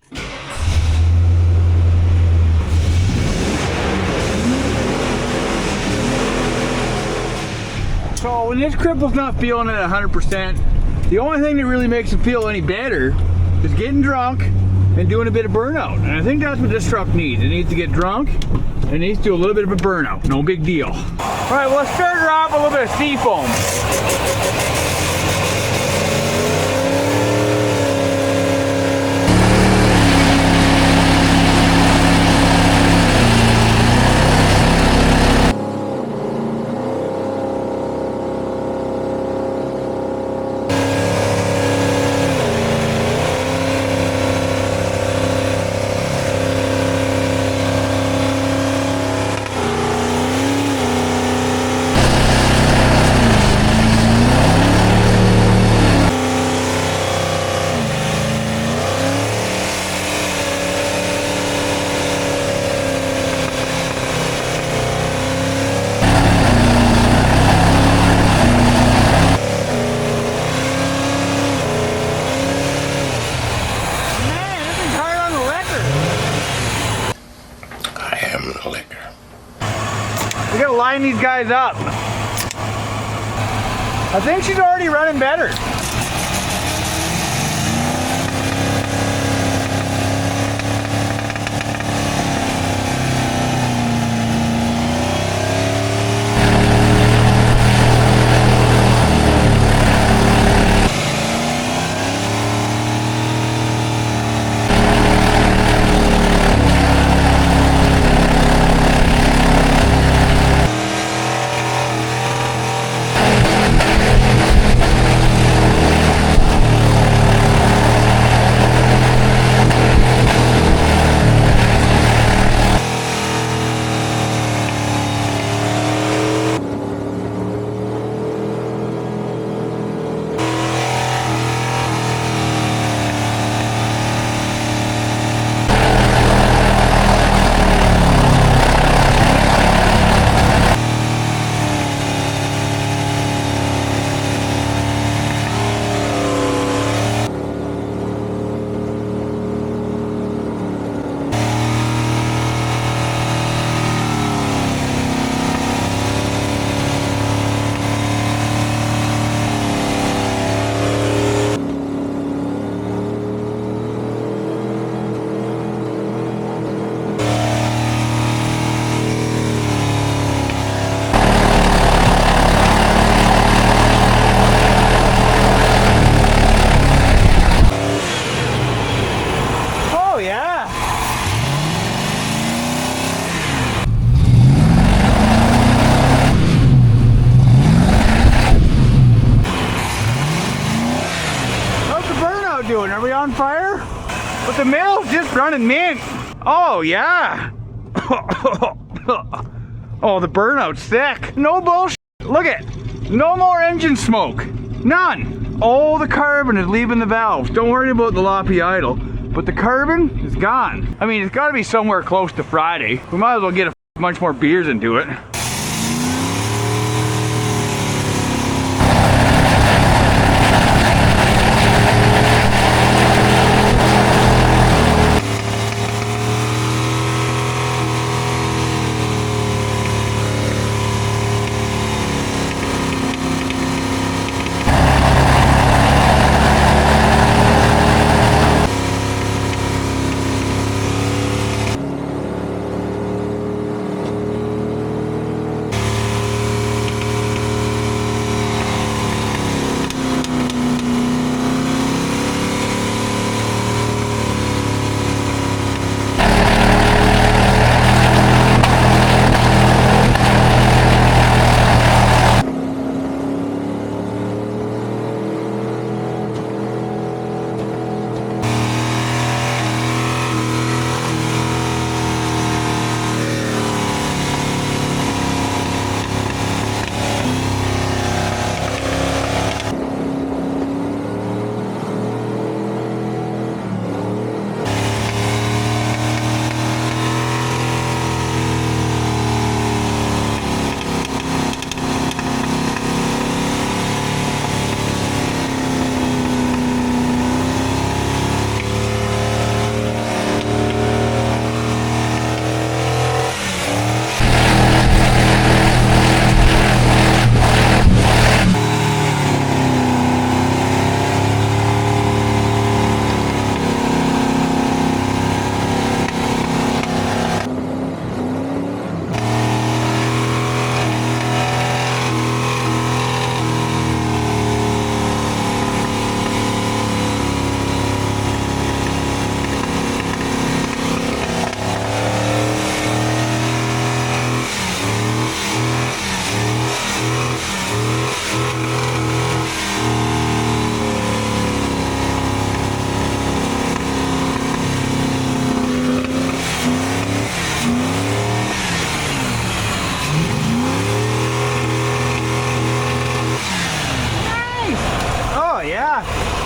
So when this cripple's not feeling it 100%, the only thing that really makes him feel any better is getting drunk and doing a bit of burnout. And I think that's what this truck needs. It needs to get drunk. It needs to do a little bit of a burnout. No big deal. All right, well, let's start her off with a little bit of sea foam. We gotta line these guys up. I think she's already running better. fire? But the mill's just running mint. Oh yeah. Oh, the burnout's thick. No bullshit. Look at, no more engine smoke. None. All the carbon is leaving the valves. Don't worry about the loppy idle. But the carbon is gone. I mean, it's got to be somewhere close to Friday. We might as well get a bunch more beers into it.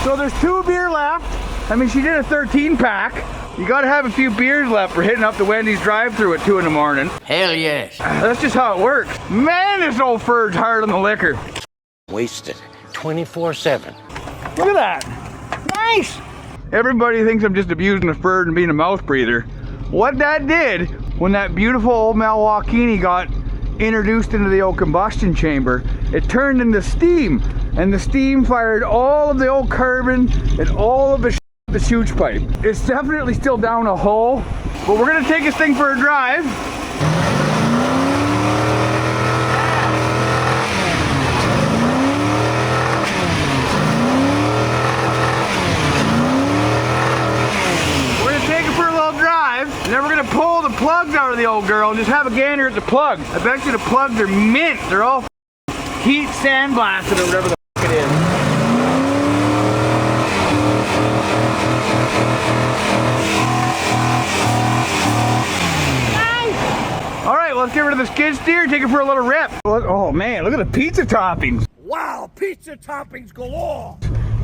So there's 2 beer left. I mean, she did a 13 pack. You gotta have a few beers left for hitting up the Wendy's drive-thru at 2 in the morning. Hell yes. That's just how it works. Man, this old Ferd's hard on the liquor. Wasted 24/7. Look at that. Nice. Everybody thinks I'm just abusing the Ferd and being a mouth breather. What that did, when that beautiful old Milwaukee got introduced into the old combustion chamber, it turned into steam. And the steam fired all of the old carbon and all of the chute pipe. It's definitely still down a hole, but we're gonna take this thing for a drive. We're gonna take it for a little drive, and then we're gonna pull the plugs out of the old girl and just have a gander at the plug. I bet you the plugs are mint. They're all heat sandblasted or whatever the it is. Nice. All right, let's get rid of the skid steer, take it for a little rip. Oh man, look at the pizza toppings. Wow, pizza toppings galore.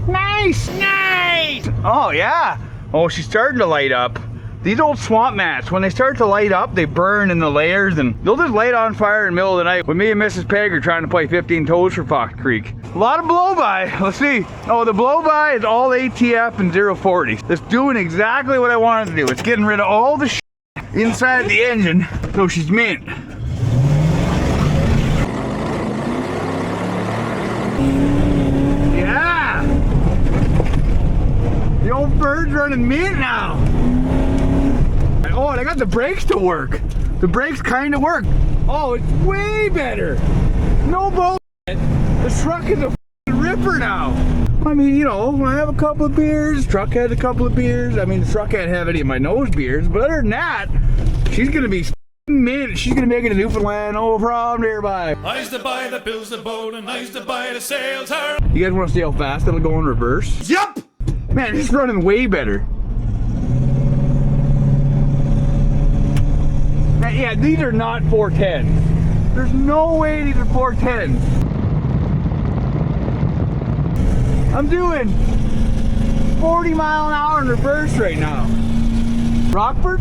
Nice, nice. Oh yeah. Oh, she's starting to light up. These old swamp mats, when they start to light up, they burn in the layers and they'll just light on fire in the middle of the night when me and Mrs. Peg are trying to play 15 toes for Fox Creek. A lot of blow-by. Let's see. Oh, the blow-by is all ATF and 040. It's doing exactly what I wanted to do. It's getting rid of all the shit inside the engine, so she's mint. Yeah! The old bird's running mint now. Oh, and I got the brakes to work. The brakes kind of work. Oh, it's way better. No bullshit. The truck is a ripper now. I mean, you know, I have a couple of beers. Truck has a couple of beers. I mean, the truck can't have any of my nose beers. But other than that, she's gonna be mint. She's gonna make it a Newfoundland. No problem nearby. I used to buy the bills, the boat, and I used to buy the sails. You guys want to see how fast it'll go in reverse? Yup! Man, it's running way better. Yeah, these are not 410s. There's no way these are 410s. I'm doing 40 mile an hour in reverse right now. Rockford?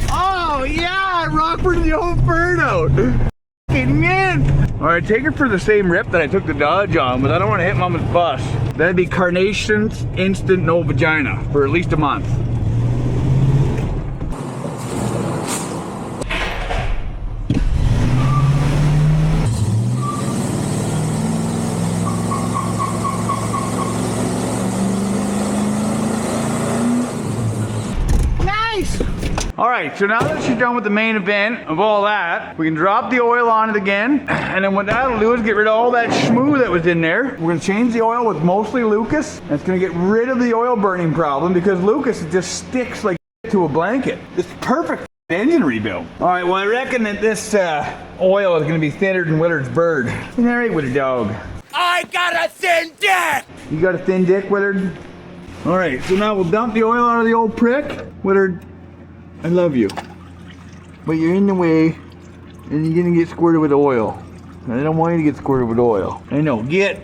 Oh yeah, Rockford the old Burnout. Fucking man. Alright, take her for the same rip that I took the Dodge on, but I don't want to hit Mama's bus. That'd be Carnations Instant No Vagina for at least a month. Alright, so now that she's done with the main event of all that, we can drop the oil on it again. And then what that'll do is get rid of all that schmoo that was in there. We're going to change the oil with mostly Lucas. And it's going to get rid of the oil burning problem because Lucas just sticks like to a blanket. It's perfect engine rebuild. Alright, well I reckon that this oil is going to be thinner than Willard's bird. Isn't that right, Willard dog? I got a thin dick! You got a thin dick, Willard? Alright, so now we'll dump the oil out of the old prick. Willard, I love you, but you're in the way and you're gonna get squirted with oil. I don't want you to get squirted with oil. I know, get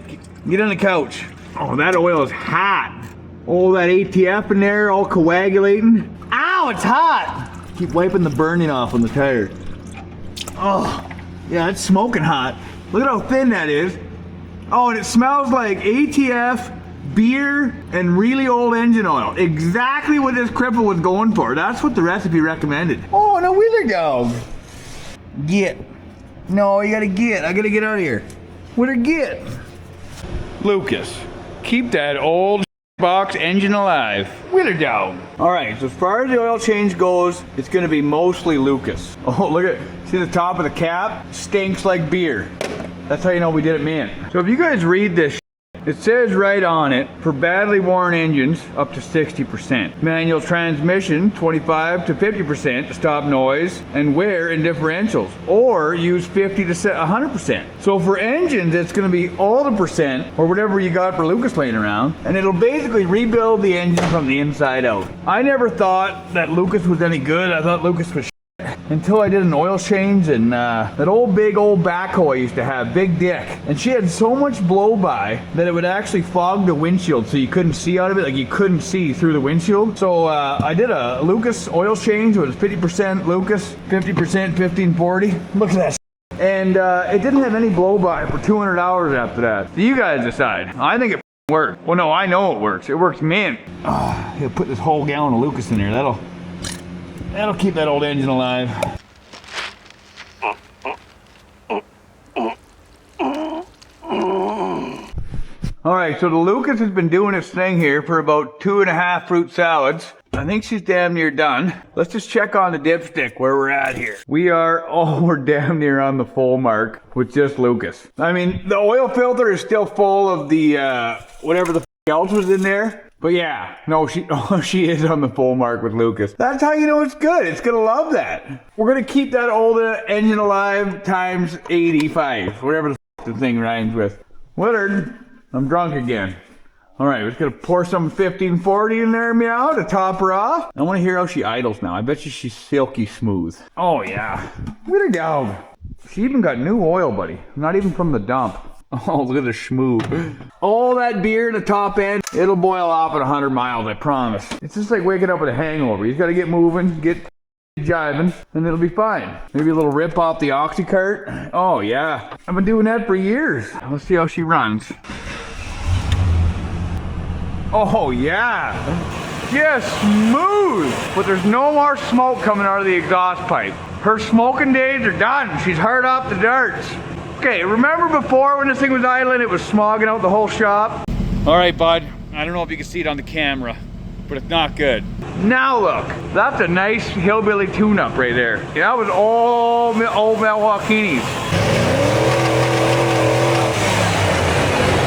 on the couch. Oh, that oil is hot. All that ATF in there, all coagulating. Ow, it's hot. Keep wiping the burning off on the tire. Oh, yeah, it's smoking hot. Look at how thin that is. Oh, and it smells like ATF, beer, and really old engine oil. Exactly what this cripple was going for. That's what the recipe recommended. Oh, and a wheeler dog. Get. No, you gotta get. I gotta get out of here. Where'd it get? Lucas, keep that old box engine alive. Wheeler dog. Alright, so as far as the oil change goes, it's gonna be mostly Lucas. Oh, look at, see the top of the cap? Stinks like beer. That's how you know we did it, man. So if you guys read this, it says right on it, for badly worn engines, up to 60%. Manual transmission, 25 to 50% to stop noise and wear in differentials. Or use 50 to 100%. So for engines, it's gonna be all the percent, or whatever you got for Lucas laying around, and it'll basically rebuild the engine from the inside out. I never thought that Lucas was any good. I thought Lucas was until I did an oil change, and that big old backhoe I used to have, big dick, and she had so much blow by that it would actually fog the windshield so you couldn't see out of it, like you couldn't see through the windshield. So I did a Lucas oil change. It was 50% Lucas, 50% 1540. Look at that. And it didn't have any blow by for 200 hours after that. So you guys decide. I think it worked. Well, no, I know it works. It works, man. I gotta put this whole gallon of Lucas in there. That'll keep that old engine alive. Alright, so the Lucas has been doing its thing here for about 2.5 fruit salads. I think she's damn near done. Let's just check on the dipstick where we're at here. We're damn near on the full mark with just Lucas. I mean, the oil filter is still full of the, whatever the f else was in there. But yeah, no, she is on the full mark with Lucas. That's how you know it's good. It's gonna love that. We're gonna keep that old engine alive times 85, whatever the thing rhymes with. Willard, I'm drunk again. All right, we're just gonna pour some 1540 in there, meow, to top her off. I wanna hear how she idles now. I bet you she's silky smooth. Oh yeah, Willard dog. She even got new oil, buddy. Not even from the dump. Oh, look at the schmoo. All that beer in the top end, it'll boil off at 100 miles, I promise. It's just like waking up with a hangover. You gotta get moving, get jiving, and it'll be fine. Maybe a little rip off the oxycart. Oh yeah, I've been doing that for years. Let's see how she runs. Oh yeah, just smooth. But there's no more smoke coming out of the exhaust pipe. Her smoking days are done. She's hard off the darts. Okay, remember before when this thing was idling, it was smogging out the whole shop? All right, bud. I don't know if you can see it on the camera, but it's not good. Now look, that's a nice hillbilly tune-up right there. Yeah, that was all old Milwaukee's.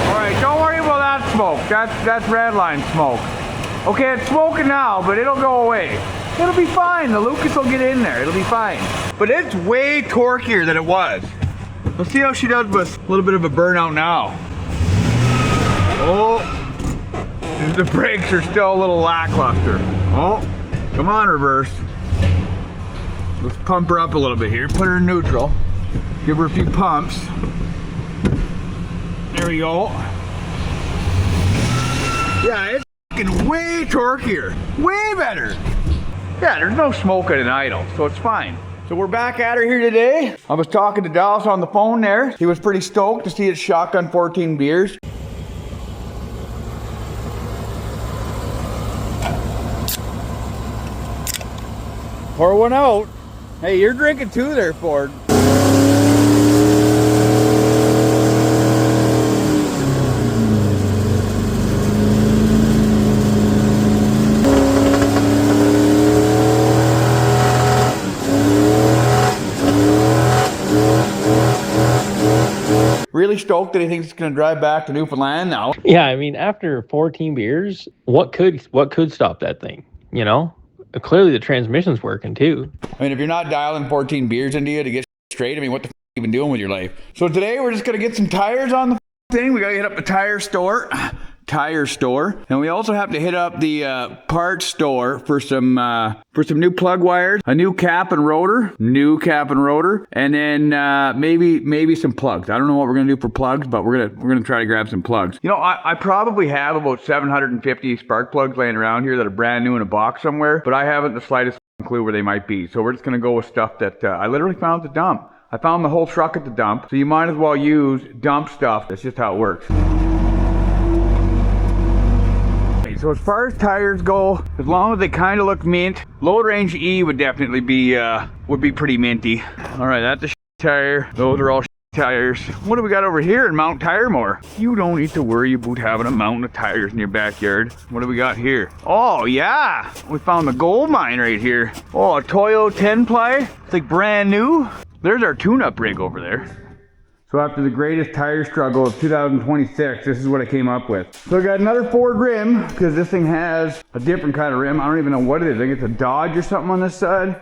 All right, don't worry about that smoke. That's Redline smoke. Okay, it's smoking now, but it'll go away. It'll be fine. The Lucas will get in there. It'll be fine. But it's way torquier than it was. Let's see how she does with a little bit of a burnout now. Oh, the brakes are still a little lackluster. Oh, come on, reverse. Let's pump her up a little bit here. Put her in neutral. Give her a few pumps. There we go. Yeah, it's fucking way torquier. Way better. Yeah, there's no smoke at an idle, so it's fine. So we're back at her here today. I was talking to Dallas on the phone there. He was pretty stoked to see it shotgun 14 beers. Pour one out. Hey, you're drinking too there, Ford. Really stoked that he thinks he's going to drive back to Newfoundland now. Yeah, I mean, after 14 beers, what could stop that thing, you know? Clearly the transmission's working too. I mean, if you're not dialing 14 beers into you to get straight, I mean, what the f you been doing with your life? So today we're just going to get some tires on the thing. We got to hit up the tire store. And we also have to hit up the parts store for some new plug wires, a new cap and rotor, and then maybe some plugs. I don't know what we're gonna do for plugs, but we're gonna try to grab some plugs. You know, I probably have about 750 spark plugs laying around here that are brand new in a box somewhere, but I haven't the slightest clue where they might be. So we're just gonna go with stuff that I literally found at the dump. I found the whole truck at the dump, so you might as well use dump stuff. That's just how it works. So as far as tires go, as long as they kind of look mint, low range E would definitely be pretty minty. All right, that's a tire. Those are all tires. What do we got over here in Mount Tire More? You don't need to worry about having a mountain of tires in your backyard. What do we got here? Oh yeah, we found the gold mine right here. Oh, a Toyo 10 ply. It's like brand new. There's our tune-up rig over there. So after the greatest tire struggle of 2026, this is what I came up with. So I got another Ford rim, because this thing has a different kind of rim. I don't even know what it is. I think it's a Dodge or something on this side.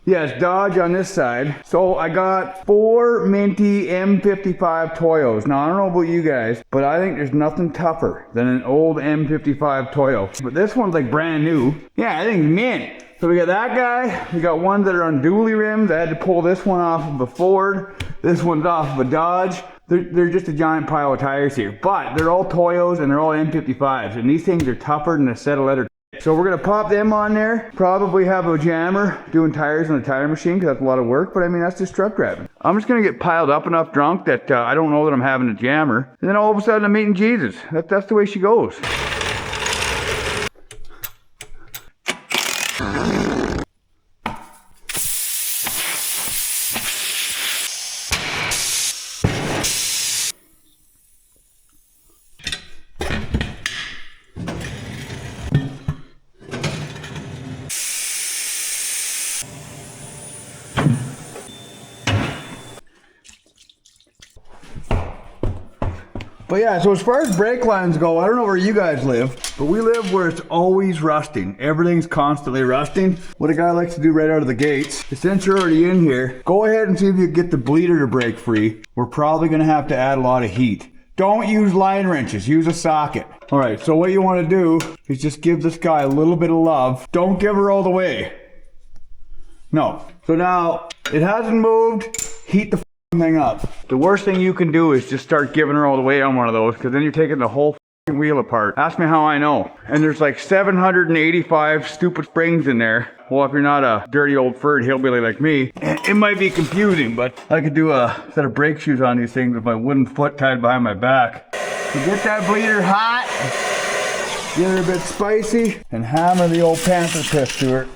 Yeah, it's Dodge on this side. So I got 4 minty M55 Toyos. Now I don't know about you guys, but I think there's nothing tougher than an old M55 Toyo. But this one's like brand new. Yeah, I think it's mint. So we got that guy, we got ones that are on dually rims. I had to pull this one off of a Ford. This one's off of a Dodge. They're just a giant pile of tires here. But they're all Toyos and they're all M55s. And these things are tougher than a set of leather. So we're gonna pop them on there. Probably have a jammer doing tires on a tire machine because that's a lot of work. But I mean, that's just truck driving. I'm just gonna get piled up enough drunk that I don't know that I'm having a jammer. And then all of a sudden I'm meeting Jesus. That's the way she goes. But yeah, so as far as brake lines go, I don't know where you guys live, but we live where it's always rusting. Everything's constantly rusting. What a guy likes to do right out of the gates is, since you're already in here, go ahead and see if you can get the bleeder to break free. We're probably gonna have to add a lot of heat. Don't use line wrenches, use a socket. All right, so what you wanna do is just give this guy a little bit of love. Don't give her all the way. No. So now, it hasn't moved, heat the thing up. The worst thing you can do is just start giving her all the way on one of those, because then you're taking the whole wheel apart. Ask me how I know. And there's like 785 stupid springs in there. Well, if you're not a dirty old furred hillbilly like me, it might be confusing, but I could do a set of brake shoes on these things with my wooden foot tied behind my back. So get that bleeder hot, get her a bit spicy, and hammer the old panther piss to her.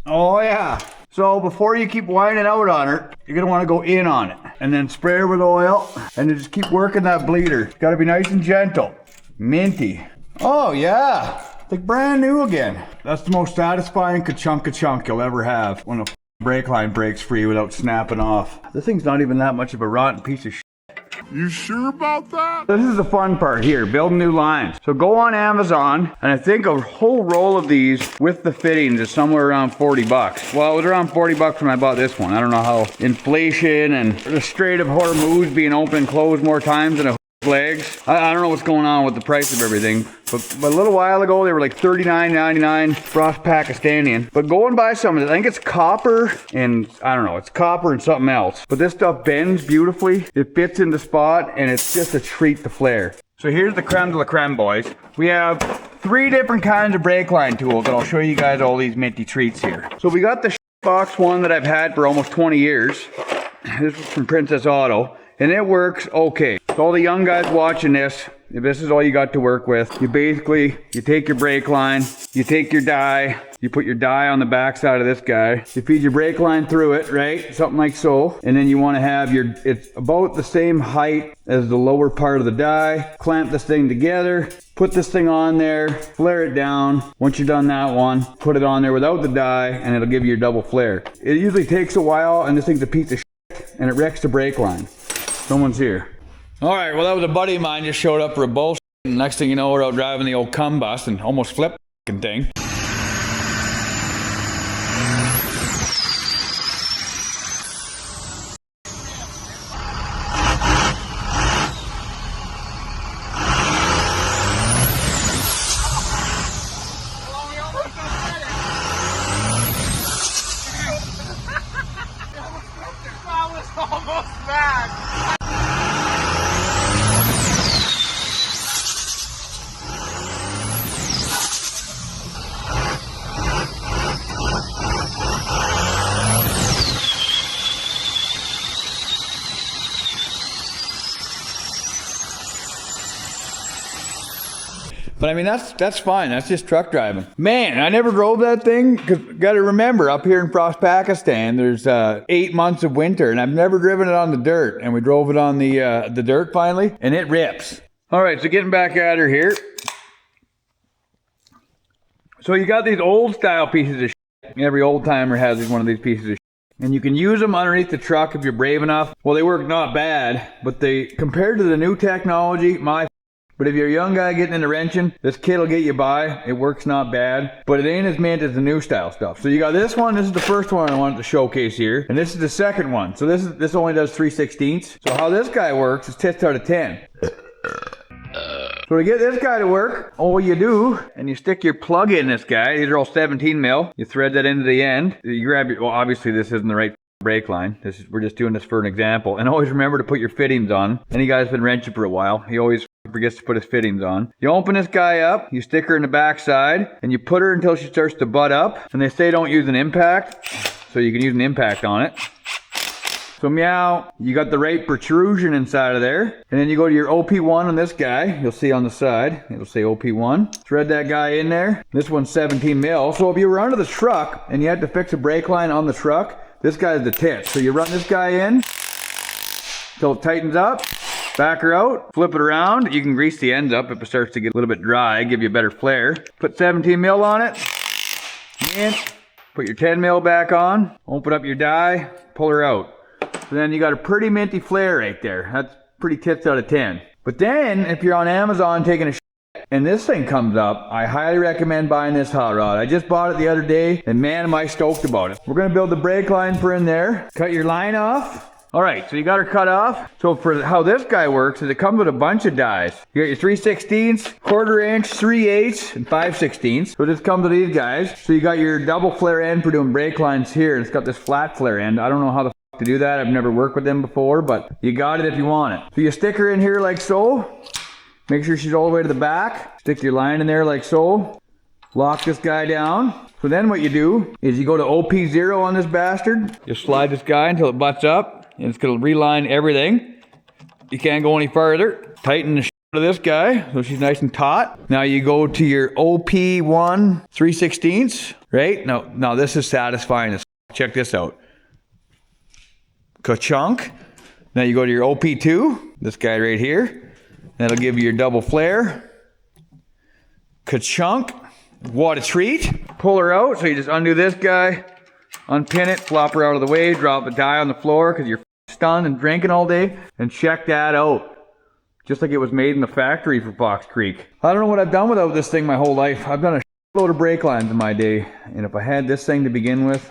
Oh yeah. So before you keep winding out on her, you're gonna wanna go in on it and then spray her with oil and then just keep working that bleeder. It's gotta be nice and gentle. Minty. Oh yeah, it's like brand new again. That's the most satisfying ka-chunk you'll ever have when a brake line breaks free without snapping off. This thing's not even that much of a rotten piece of shit. You sure about that? This is the fun part here, building new lines. So go on Amazon, and I think a whole roll of these with the fittings is somewhere around 40 bucks. Well, it was around 40 bucks when I bought this one. I don't know how inflation and the Strait of Hormuz being open and closed more times than a legs. I don't know what's going on with the price of everything, but a little while ago they were like $39.99 Frost Pakistani. But go and buy some of it. I think it's copper and I don't know, it's copper and something else. But this stuff bends beautifully. It fits in the spot and it's just a treat to flare. So here's the creme de la creme, boys. We have 3 different kinds of brake line tools and I'll show you guys all these minty treats here. So we got the box one that I've had for almost 20 years. This was from Princess Auto. And it works okay. So all the young guys watching this, if this is all you got to work with, you take your brake line, you take your die, you put your die on the back side of this guy, you feed your brake line through it, right? Something like so. And then you want to have it's about the same height as the lower part of the die. Clamp this thing together, put this thing on there, flare it down. Once you've done that one, put it on there without the die, and it'll give you your double flare. It usually takes a while, and this thing's a piece of shit, and it wrecks the brake line. Someone's here. All right, well, that was a buddy of mine just showed up for a bullshit. And next thing you know, we're out driving the old cum bus and almost flipped the thing. But I mean, that's fine. That's just truck driving. Man, I never drove that thing. Because got to remember, up here in Frost, Pakistan, there's 8 months of winter, and I've never driven it on the dirt. And we drove it on the dirt finally, and it rips. All right, so getting back at her here. So you got these old style pieces of shit. Every old timer has one of these pieces of shit. And you can use them underneath the truck if you're brave enough. Well, they work not bad, but they, compared to the new technology, but if you're a young guy getting into wrenching, this kit will get you by. It works not bad, but it ain't as mint as the new style stuff. So you got this one. This is the first one I wanted to showcase here, and this is the second one. So this only does 3/16. So how this guy works is 10 out of 10. So to get this guy to work, all you do, and you stick your plug in this guy. These are all 17 mil. You thread that into the end. You grab your, well, obviously this isn't the right brake line. We're just doing this for an example. And always remember to put your fittings on. Any guy's been wrenching for a while, he always forgets to put his fittings on. You open this guy up, you stick her in the back side, and you put her until she starts to butt up. And they say don't use an impact, so you can use an impact on it. So meow, you got the right protrusion inside of there. And then you go to your OP1 on this guy. You'll see on the side, it'll say OP1. Thread that guy in there. This one's 17 mil. So if you were under the truck and you had to fix a brake line on the truck, this guy's the tits. So you run this guy in till it tightens up. Back her out, flip it around. You can grease the ends up if it starts to get a little bit dry, give you a better flare. Put 17 mil on it. And put your 10 mil back on. Open up your die, pull her out. So then you got a pretty minty flare right there. That's pretty tits out of 10. But then, if you're on Amazon taking a shit and this thing comes up, I highly recommend buying this hot rod. I just bought it the other day, and man, am I stoked about it. We're gonna build the brake line for in there. Cut your line off. All right, so you got her cut off. So for how this guy works is it comes with a bunch of dies. You got your 3/16, 1/4 inch, 3/8, and 5/16. So this comes with these guys. So you got your double flare end for doing brake lines here. It's got this flat flare end. I don't know how the to do that. I've never worked with them before, but you got it if you want it. So you stick her in here like so. Make sure she's all the way to the back. Stick your line in there like so. Lock this guy down. So then what you do is you go to OP0 on this bastard. You slide this guy until it butts up, and it's gonna reline everything. You can't go any further. Tighten the shit out of this guy so she's nice and taut. Now you go to your OP1 3/16, right? Now this is satisfying as check this out. Ka-chunk. Now you go to your OP2, this guy right here. That'll give you your double flare. Ka-chunk. What a treat. Pull her out, so you just undo this guy, unpin it, flop her out of the way, drop the die on the floor because you're stunned and drinking all day, and check that out. Just like it was made in the factory for Fox Creek. I don't know what I've done without this thing my whole life. I've done a load of brake lines in my day, and if I had this thing to begin with,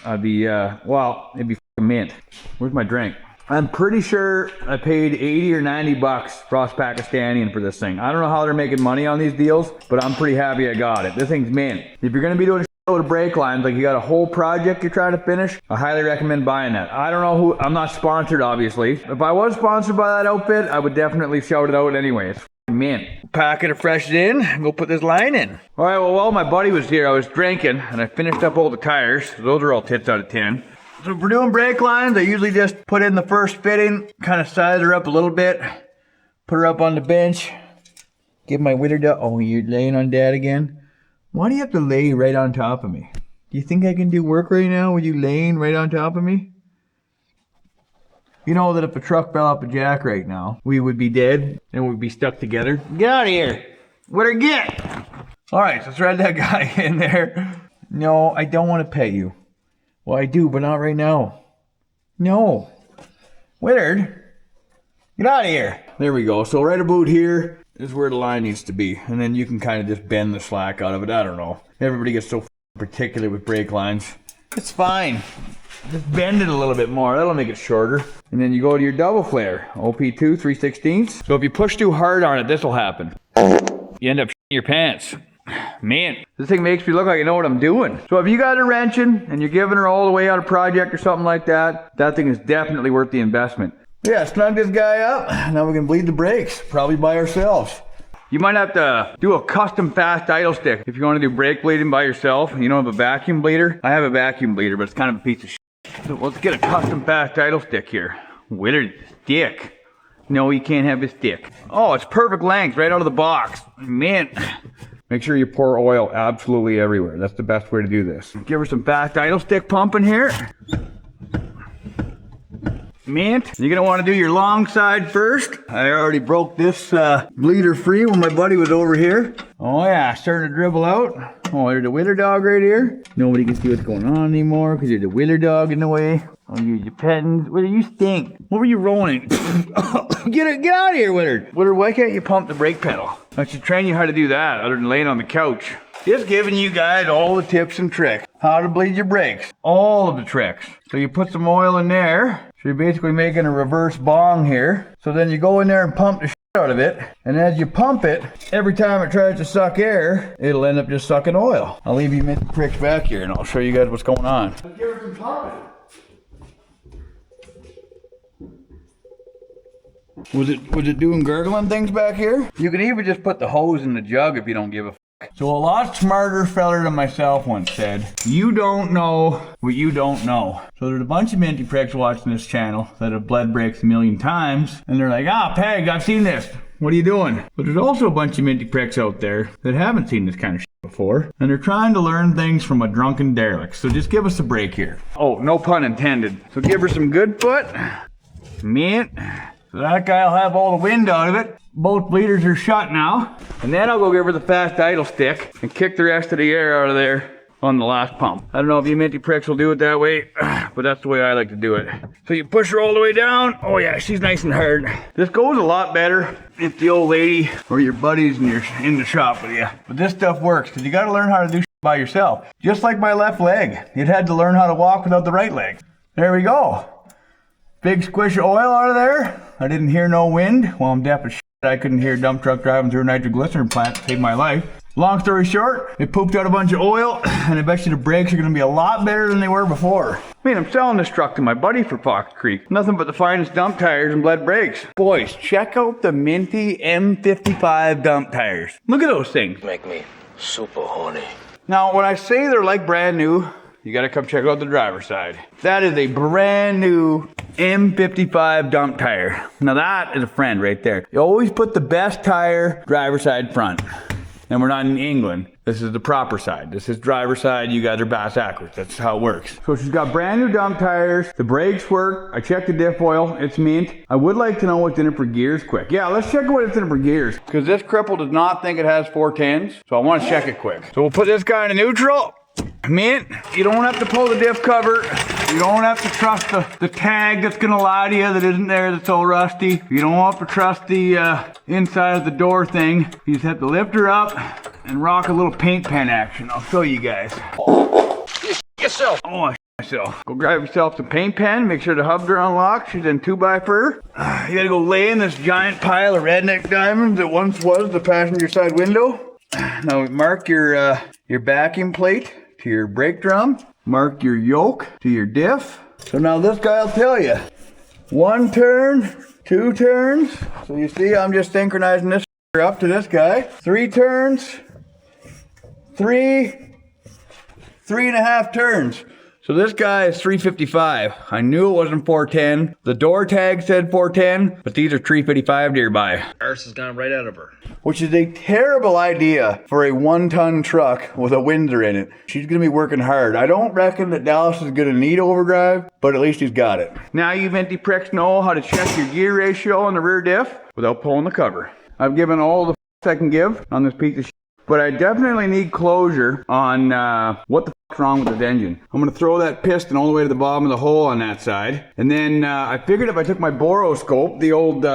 I'd be, well, it'd be f***ing mint. Where's my drink? I'm pretty sure I paid 80 or 90 bucks Frost Pakistanian for this thing. I don't know how they're making money on these deals, but I'm pretty happy I got it. This thing's mint. If you're gonna be doing a load of brake lines, like you got a whole project you're trying to finish, I highly recommend buying that. I don't know who, I'm not sponsored obviously. If I was sponsored by that outfit, I would definitely shout it out anyway. It's mint. Pack it fresh in, and go put this line in. All right, well, while my buddy was here, I was drinking, and I finished up all the tires. Those are all tits out of 10. So if we're doing brake lines, I usually just put in the first fitting, kind of size her up a little bit, put her up on the bench, give my widder dog. Oh, you're laying on Dad again? Why do you have to lay right on top of me? Do you think I can do work right now with you laying right on top of me? You know that if a truck fell off a jack right now, we would be dead and we'd be stuck together. Get out of here. Widder, get. All right, so thread that guy in there. No, I don't want to pet you. Well, I do, but not right now. No. Willard, get out of here. There we go. So right about here is where the line needs to be. And then you can kind of just bend the slack out of it. I don't know. Everybody gets so particular with brake lines. It's fine. Just bend it a little bit more. That'll make it shorter. And then you go to your double flare. OP2 3/16. So if you push too hard on it, this will happen. You end up shitting your pants. Man, this thing makes me look like I know what I'm doing. So if you got a wrenching and you're giving her all the way on a project or something like that, that thing is definitely worth the investment. Yeah, snug this guy up. Now we can bleed the brakes, probably by ourselves. You might have to do a custom fast idle stick if you want to do brake bleeding by yourself and you don't have a vacuum bleeder. I have a vacuum bleeder, but it's kind of a piece of shit. So let's get a custom fast idle stick here. Willard, stick. No, you can't have a stick. Oh, it's perfect length right out of the box. Man. Make sure you pour oil absolutely everywhere. That's the best way to do this. Give her some fast idle stick pumping here. Mint. You're gonna want to do your long side first. I already broke this bleeder free when my buddy was over here. Oh yeah, starting to dribble out. Oh, there's a wheeler dog right here. Nobody can see what's going on anymore because there's a wheeler dog in the way. Oh, you're petting. Willard, you stink. What were you rolling? Get out of here, Willard. Willard, why can't you pump the brake pedal? I should train you how to do that other than laying on the couch. Just giving you guys all the tips and tricks. How to bleed your brakes. All of the tricks. So you put some oil in there. So you're basically making a reverse bong here. So then you go in there and pump the shit out of it. And as you pump it, every time it tries to suck air, it'll end up just sucking oil. I'll leave you mint pricks back here and I'll show you guys what's going on. Give her some pumping. Was it doing gurgling things back here? You can even just put the hose in the jug if you don't give a f***. So a lot smarter feller than myself once said, you don't know what you don't know. So there's a bunch of minty pricks watching this channel that have bled brakes a million times, and they're like, ah, Peg, I've seen this. What are you doing? But there's also a bunch of minty pricks out there that haven't seen this kind of shit before, and they're trying to learn things from a drunken derelict. So just give us a break here. Oh, no pun intended. So give her some good foot. Mint. So that guy'll have all the wind out of it. Both bleeders are shut now. And then I'll go give her the fast idle stick and kick the rest of the air out of there on the last pump. I don't know if you minty pricks will do it that way, but that's the way I like to do it. So you push her all the way down. Oh yeah, she's nice and hard. This goes a lot better if the old lady or your buddies and you're in the shop with you. But this stuff works because you got to learn how to do shit by yourself. Just like my left leg. You'd had to learn how to walk without the right leg. There we go. Big squish of oil out of there. I didn't hear no wind. Well, I'm deaf as shit. I couldn't hear a dump truck driving through a nitroglycerin plant to save my life. Long story short, it pooped out a bunch of oil, and I bet you the brakes are gonna be a lot better than they were before. I mean, I'm selling this truck to my buddy for Fox Creek. Nothing but the finest dump tires and bled brakes. Boys, check out the minty M55 dump tires. Look at those things. Make me super horny. Now, when I say they're like brand new, you gotta come check out the driver's side. That is a brand new M55 dump tire. Now that is a friend right there. You always put the best tire driver's side front. And we're not in England. This is the proper side. This is driver's side. You guys are bass backwards. That's how it works. So she's got brand new dump tires. The brakes work. I checked the diff oil. It's mint. I would like to know what's in it for gears quick. Yeah, let's check what's in it for gears. Because this cripple does not think it has 410s. So I want to check it quick. So we'll put this guy in a neutral. Mint. You don't have to pull the diff cover. You don't have to trust the tag that's gonna lie to you that isn't there, that's all rusty. You don't have to trust the inside of the door thing. You just have to lift her up and rock a little paint pen action. I'll show you guys. Yourself. Oh, I myself. Go grab yourself some paint pen, make sure the hubs are unlocked. She's in 2x4. You gotta go lay in this giant pile of redneck diamonds that once was the passenger side window. Now mark your backing plate to your brake drum. Mark your yoke to your diff. So now this guy will tell you. 1 turn, 2 turns. So you see I'm just synchronizing this up to this guy. 3 turns, 3.5 turns. So this guy is 355. I knew it wasn't 410. The door tag said 410, but these are 355 nearby. Arse has gone right out of her. Which is a terrible idea for a 1-ton truck with a Windsor in it. She's gonna be working hard. I don't reckon that Dallas is gonna need overdrive, but at least he's got it. Now you venti pricks know how to check your gear ratio on the rear diff without pulling the cover. I've given all the I can give on this piece of shit. But I definitely need closure on what the fuck's wrong with this engine. I'm gonna throw that piston all the way to the bottom of the hole on that side. And then I figured if I took my boroscope, the old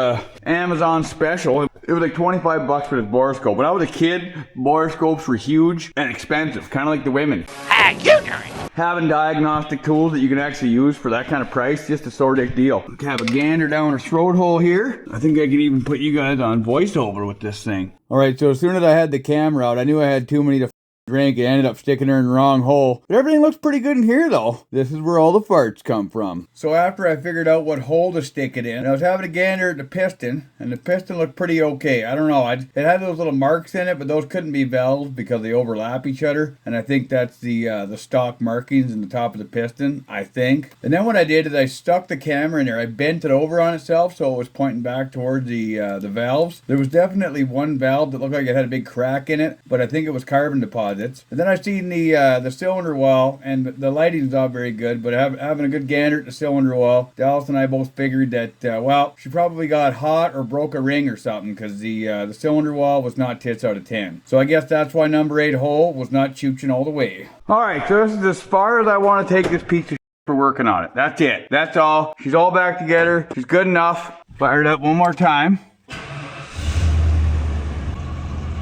Amazon special, it was like 25 bucks for this boroscope. When I was a kid, boroscopes were huge and expensive, kind of like the women. How you doing? Having diagnostic tools that you can actually use for that kind of price, just a sore dick deal. Have a gander down her throat hole here. I think I could even put you guys on voiceover with this thing. Alright, so as soon as I had the camera out, I knew I had too many to drink. I ended up sticking her in the wrong hole. But everything looks pretty good in here though. This is where all the farts come from. So after I figured out what hole to stick it in, I was having a gander at the piston, and the piston looked pretty okay. I don't know, it had those little marks in it, but those couldn't be valves because they overlap each other. And I think that's the stock markings in the top of the piston, I think. And then what I did is I stuck the camera in there. I bent it over on itself so it was pointing back towards the valves. There was definitely one valve that looked like it had a big crack in it, but I think it was carbon deposit. And then I seen the cylinder wall, and the lighting's not very good, but having a good gander at the cylinder wall, Dallas and I both figured that, well, she probably got hot or broke a ring or something, because the cylinder wall was not tits out of 10. So I guess that's why number 8 hole was not chooching all the way. Alright, so this is as far as I want to take this piece of for working on it. That's it. That's all. She's all back together. She's good enough. Fire it up one more time.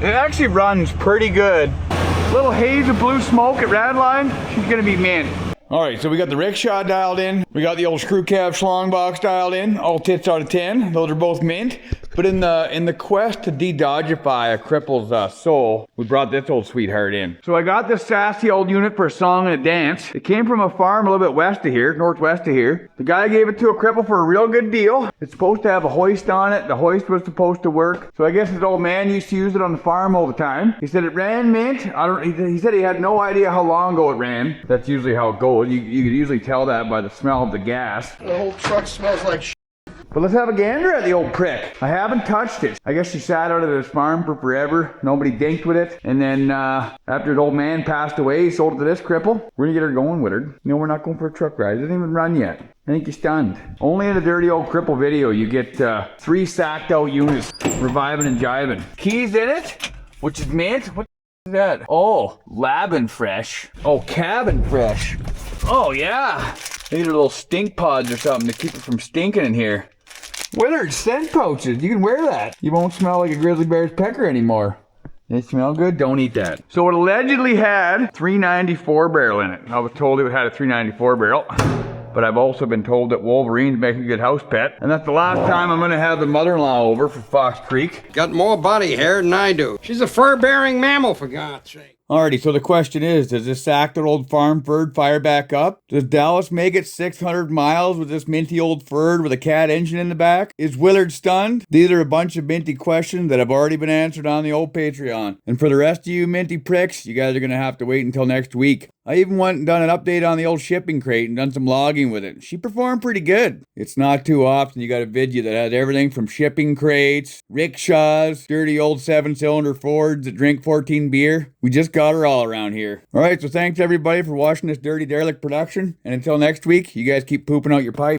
It actually runs pretty good. Little haze of blue smoke at Radline. She's gonna be mint. Alright, so we got the Rickshaw dialed in. We got the old screw cab schlong box dialed in. All tits out of 10. Those are both mint. But in the quest to de-dodgify a cripple's soul, we brought this old sweetheart in. So I got this sassy old unit for a song and a dance. It came from a farm a little bit west of here, northwest of here. The guy gave it to a cripple for a real good deal. It's supposed to have a hoist on it. The hoist was supposed to work. So I guess his old man used to use it on the farm all the time. He said it ran mint. He said he had no idea how long ago it ran. That's usually how it goes. You could usually tell that by the smell of the gas. The whole truck smells like shit. But let's have a gander at the old prick. I haven't touched it. I guess she sat out of this farm for forever. Nobody dinked with it. And then after his old man passed away, he sold it to this cripple. We're gonna get her going with her. No, we're not going for a truck ride. It doesn't even run yet. I think you're stunned. Only in a dirty old cripple video you get 3 sacked out units reviving and jiving. Keys in it, which is mint. What is that? Oh, Labin Fresh. Oh, Cabin Fresh. Oh yeah. These are little stink pods or something to keep it from stinking in here. Willard scent pouches. You can wear that. You won't smell like a grizzly bear's pecker anymore. They smell good? Don't eat that. So it allegedly had 394 barrel in it. I was told it had a 394 barrel. But I've also been told that Wolverines make a good house pet. And that's the last time I'm gonna have the mother-in-law over for Fox Creek. Got more body hair than I do. She's a fur-bearing mammal, for God's sake. Alrighty, so the question is, does this sacked old farm Ford fire back up? Does Dallas make it 600 miles with this minty old Ford with a cat engine in the back? Is Willard stunned? These are a bunch of minty questions that have already been answered on the old Patreon. And for the rest of you minty pricks, you guys are gonna have to wait until next week. I even went and done an update on the old shipping crate and done some logging with it. She performed pretty good. It's not too often you got a video that has everything from shipping crates, rickshaws, dirty old 7-cylinder Fords that drink 14 beer. We just got her all around here. Alright, so thanks everybody for watching this Dirty Derelict production. And until next week, you guys keep pooping out your pipe.